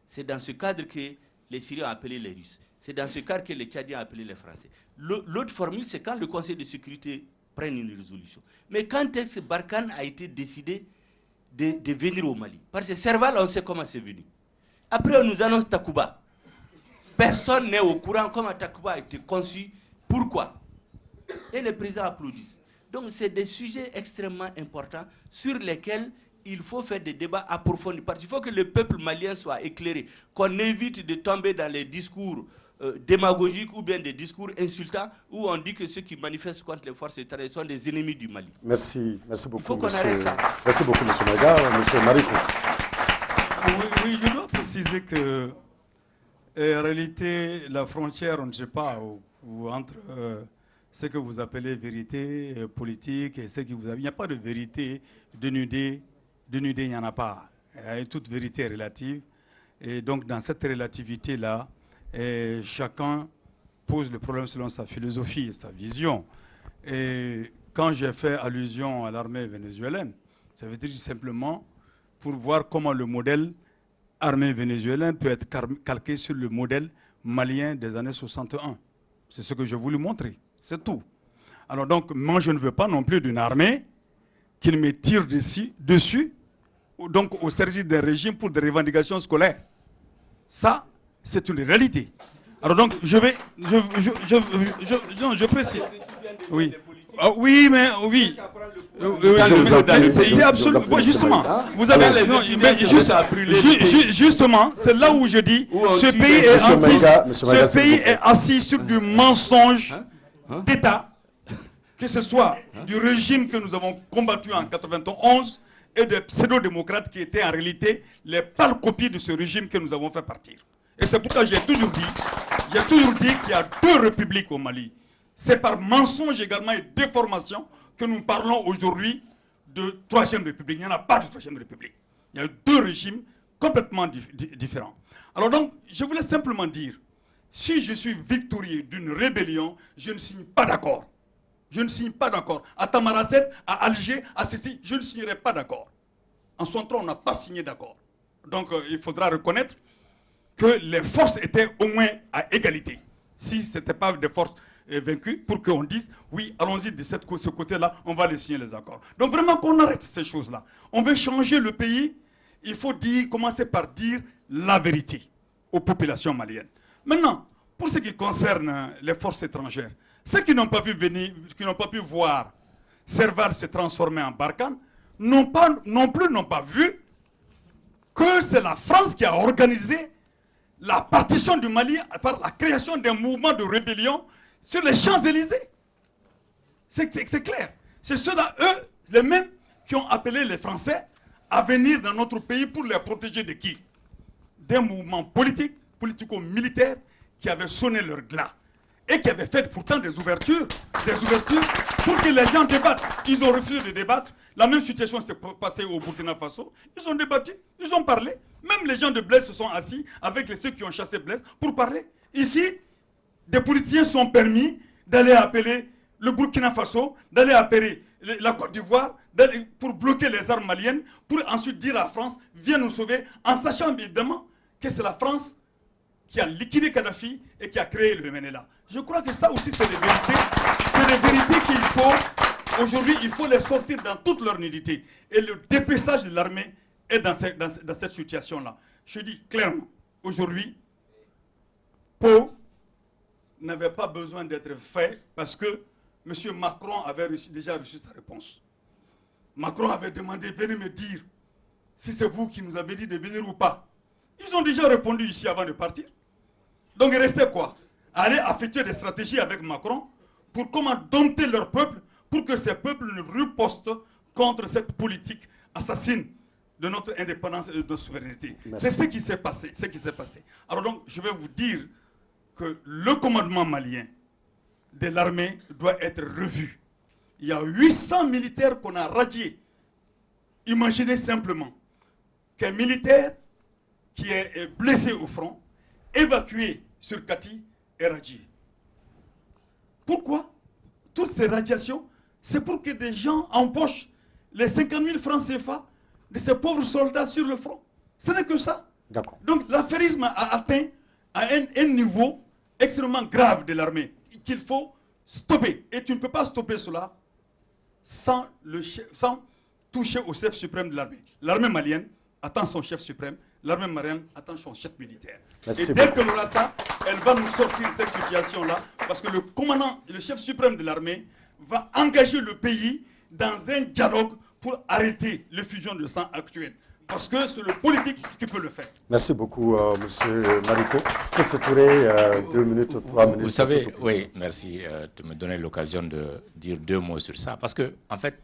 C'est dans ce cadre que les Syriens ont appelé les Russes. C'est dans ce cadre que les Tchadiens ont appelé les Français. L'autre formule, c'est quand le Conseil de sécurité prenne une résolution. Mais quand est-ce que Barkhane a été décidé de venir au Mali? Parce que Serval, on sait comment c'est venu. Après, on nous annonce Takuba. Personne n'est au courant comment Takuba a été conçu. Pourquoi? Et les présidents applaudissent. Donc, c'est des sujets extrêmement importants sur lesquels il faut faire des débats approfondis. Parce qu'il faut que le peuple malien soit éclairé, qu'on évite de tomber dans les discours démagogiques ou bien des discours insultants où on dit que ceux qui manifestent contre les forces étrangères sont des ennemis du Mali. Merci beaucoup. Il faut qu'on arrête ça. Merci beaucoup, M. Maïga. M. Marikou. Oui, je dois préciser que, en réalité, la frontière, on ne sait pas, entre ce que vous appelez vérité politique et ce que vous avez. Il n'y a pas de vérité dénudée, il n'y en a pas. Toute vérité est relative. Et donc, dans cette relativité-là, chacun pose le problème selon sa philosophie et sa vision. Et quand j'ai fait allusion à l'armée vénézuélienne, ça veut dire simplement pour voir comment le modèle armée vénézuélien peut être calqué sur le modèle malien des années 61. C'est ce que je voulais montrer, c'est tout. Alors donc, moi je ne veux pas non plus d'une armée qui me tire dessus, donc au service d'un régime pour des revendications scolaires. Ça, c'est une réalité. Alors donc, je précise. Oui. Ah, oui, mais oui. C'est absolument. Justement, vous avez. Justement, c'est là où je dis ce pays est assis sur du mensonge d'État, que ce soit du régime que nous avons combattu en 91 et des pseudo-démocrates qui étaient en réalité les pâles copies de ce régime que nous avons fait partir. Et c'est pourquoi j'ai toujours dit qu'il y a 2 républiques au Mali. C'est par mensonge également et déformation que nous parlons aujourd'hui de 3e République. Il n'y en a pas de 3e République. Il y a 2 régimes complètement différents. Alors donc, je voulais simplement dire, si je suis victorieux d'une rébellion, je ne signe pas d'accord. Je ne signe pas d'accord. À Tamaracet, à Alger, à ceci, je ne signerai pas d'accord. En son temps, on n'a pas signé d'accord. Donc, il faudra reconnaître que les forces étaient au moins à égalité. Si ce n'était pas des forces vaincues, pour qu'on dise, oui, allons-y de ce côté-là, on va les signer les accords. Donc vraiment qu'on arrête ces choses-là. On veut changer le pays, il faut commencer par dire la vérité aux populations maliennes. Maintenant, pour ce qui concerne les forces étrangères, ceux qui n'ont pas pu venir, qui n'ont pas pu voir Serval se transformer en Barkhane, non plus n'ont pas vu que c'est la France qui a organisé la partition du Mali par la création d'un mouvement de rébellion sur les Champs-Élysées. C'est clair. C'est ceux-là, eux, les mêmes qui ont appelé les Français à venir dans notre pays pour les protéger de qui? Des mouvements politiques, politico-militaires qui avaient sonné leur glas et qui avaient fait pourtant des ouvertures pour que les gens débattent. Ils ont refusé de débattre. La même situation s'est passée au Burkina Faso. Ils ont débattu, ils ont parlé. Même les gens de Blaise se sont assis avec ceux qui ont chassé Blaise pour parler. Ici, des politiciens sont permis d'aller appeler le Burkina Faso, d'aller appeler la Côte d'Ivoire pour bloquer les armes maliennes, pour ensuite dire à la France, viens nous sauver, en sachant évidemment que c'est la France qui a liquidé Kadhafi et qui a créé le MNLA. Je crois que ça aussi, c'est des vérités. C'est des vérités qu'il faut, aujourd'hui, il faut les sortir dans toute leur nudité. Et le dépeçage de l'armée est dans cette situation-là. Je dis clairement, aujourd'hui, Pau n'avait pas besoin d'être fait parce que M. Macron avait déjà reçu sa réponse. Macron avait demandé, venez me dire si c'est vous qui nous avez dit de venir ou pas. Ils ont déjà répondu ici avant de partir. Donc il restait quoi? Aller affecter des stratégies avec Macron pour comment dompter leur peuple, pour que ces peuples ne ripostent contre cette politique assassine de notre indépendance et de notre souveraineté. C'est ce qui s'est passé. Alors donc, je vais vous dire que le commandement malien de l'armée doit être revu. Il y a 800 militaires qu'on a radiés. Imaginez simplement qu'un militaire qui est blessé au front, évacué sur Kati, est radié. Pourquoi? Toutes ces radiations, c'est pour que des gens empochent les 50 000 francs CFA de ces pauvres soldats sur le front. Ce n'est que ça. Donc l'affairisme a atteint à un niveau extrêmement grave de l'armée qu'il faut stopper. Et tu ne peux pas stopper cela sans toucher au chef suprême de l'armée. L'armée malienne attend son chef suprême, l'armée malienne attend son chef militaire. Et dès qu'elle aura ça, elle va nous sortir de cette situation-là, parce que le commandant, le chef suprême de l'armée, va engager le pays dans un dialogue pour arrêter l'effusion de sang actuelle. Parce que c'est le politique qui peut le faire. Merci beaucoup, M. Mariko. Qu'est-ce que 2 minutes, 3 minutes? Vous savez, oui, merci de me donner l'occasion de dire 2 mots sur ça. Parce que, en fait,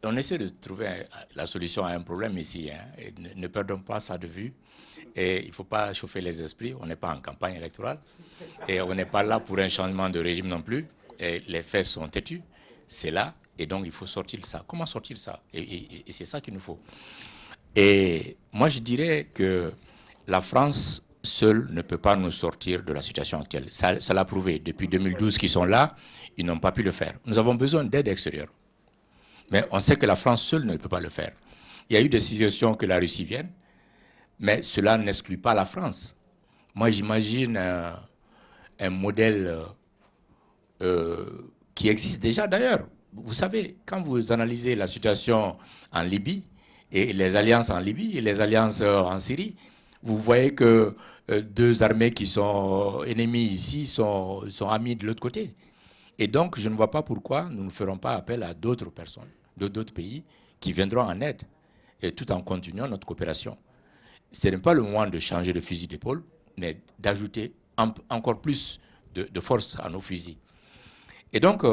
on essaie de trouver la solution à un problème ici. Hein, et ne perdons pas ça de vue. Et il ne faut pas chauffer les esprits. On n'est pas en campagne électorale. Et on n'est pas là pour un changement de régime non plus. Et les faits sont têtus. C'est là. Et donc, il faut sortir ça. Comment sortir ça? Et c'est ça qu'il nous faut. Et moi, je dirais que la France seule ne peut pas nous sortir de la situation actuelle. Ça l'a prouvé. Depuis 2012 qu'ils sont là, ils n'ont pas pu le faire. Nous avons besoin d'aide extérieure. Mais on sait que la France seule ne peut pas le faire. Il y a eu des situations que la Russie vienne, mais cela n'exclut pas la France. Moi, j'imagine un modèle qui existe déjà d'ailleurs. Vous savez, quand vous analysez la situation en Libye, et les alliances en Libye et les alliances en Syrie, vous voyez que 2 armées qui sont ennemies ici sont amies de l'autre côté. Et donc, je ne vois pas pourquoi nous ne ferons pas appel à d'autres personnes, d'autres pays qui viendront en aide, et tout en continuant notre coopération. Ce n'est pas le moment de changer de fusil d'épaule, mais d'ajouter encore plus de force à nos fusils. Et donc,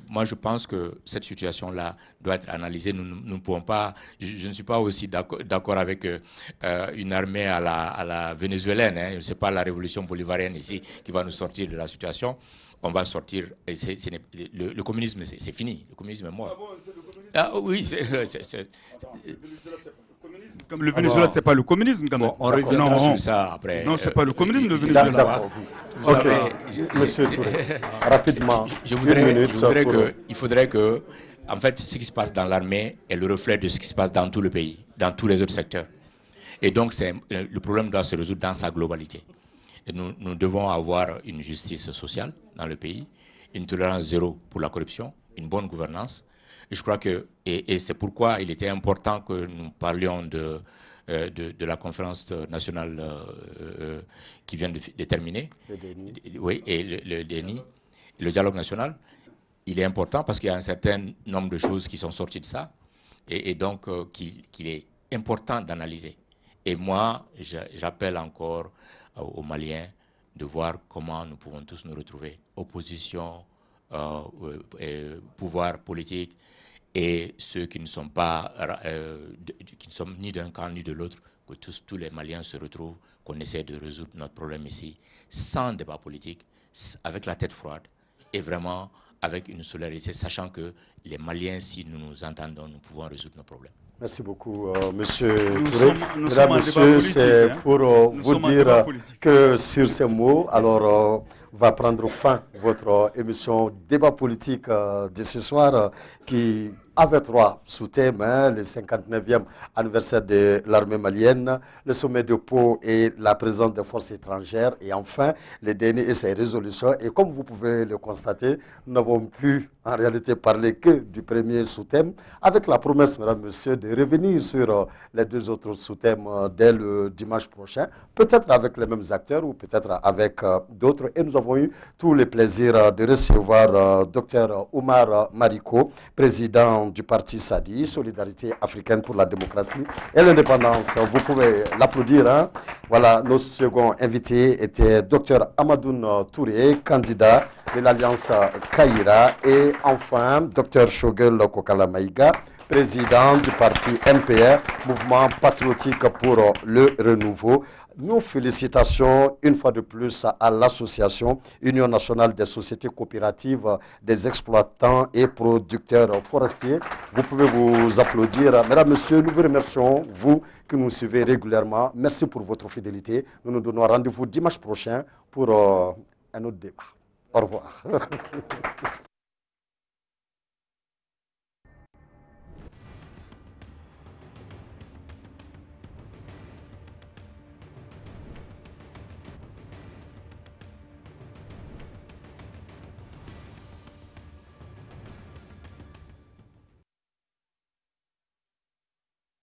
moi, je pense que cette situation-là doit être analysée. Nous ne pouvons pas... Je ne suis pas aussi d'accord avec une armée à la vénézuélienne. Hein. Ce n'est pas la révolution bolivarienne ici qui va nous sortir de la situation. On va sortir... Le communisme, c'est fini. Le communisme est mort. Ah bon, c'est le communisme? Ah oui, Comme le Venezuela, c'est pas le communisme quand même. Bon, on reviendra sur ça après. Non, c'est pas le communisme, le Venezuela. Vous savez, Monsieur Touré, rapidement, il faudrait que, en fait, ce qui se passe dans l'armée est le reflet de ce qui se passe dans tout le pays, dans tous les autres secteurs. Et donc, le problème doit se résoudre dans sa globalité. Et nous devons avoir une justice sociale dans le pays, une tolérance zéro pour la corruption, une bonne gouvernance. Et je crois que, et c'est pourquoi il était important que nous parlions de la conférence nationale qui vient de terminer. Oui, et le DENI, le dialogue national. il est important parce qu'il y a un certain nombre de choses qui sont sorties de ça et donc qu'il est important d'analyser. Et moi, j'appelle encore aux Maliens de voir comment nous pouvons tous nous retrouver. Opposition, pouvoir politique et ceux qui ne sont pas, qui ne sont ni d'un camp ni de l'autre, que tous les Maliens se retrouvent, qu'on essaie de résoudre notre problème ici, sans débat politique, avec la tête froide et vraiment avec une solidarité, sachant que les Maliens, si nous nous entendons, nous pouvons résoudre nos problèmes. Merci beaucoup, Monsieur Touré. Mesdames, Messieurs, c'est pour vous dire que sur ces mots, alors va prendre fin votre émission débat politique de ce soir qui avait 3 sous-thèmes, le 59e anniversaire de l'armée malienne, le sommet de Pau et la présence des forces étrangères, et enfin les derniers et ses résolutions. Et comme vous pouvez le constater, nous n'avons pu en réalité parler que du premier sous-thème, avec la promesse, mesdames, messieurs, de revenir sur les 2 autres sous-thèmes dès le dimanche prochain, peut-être avec les mêmes acteurs ou peut-être avec d'autres. Et nous avons eu tous les plaisirs de recevoir Dr Oumar Mariko, président du parti SADI, Solidarité africaine pour la démocratie et l'indépendance. Vous pouvez l'applaudir. Hein? Voilà, nos seconds invités étaient Dr Amadoun Touré, candidat de l'Alliance Kaïra, et enfin Dr Shogel Kokala Maïga, président du parti MPR, Mouvement patriotique pour le renouveau. Nos félicitations une fois de plus à l'association Union nationale des sociétés coopératives des exploitants et producteurs forestiers. Vous pouvez vous applaudir. Mesdames, Messieurs, nous vous remercions, vous qui nous suivez régulièrement. Merci pour votre fidélité. Nous nous donnons rendez-vous dimanche prochain pour un autre débat. Au revoir.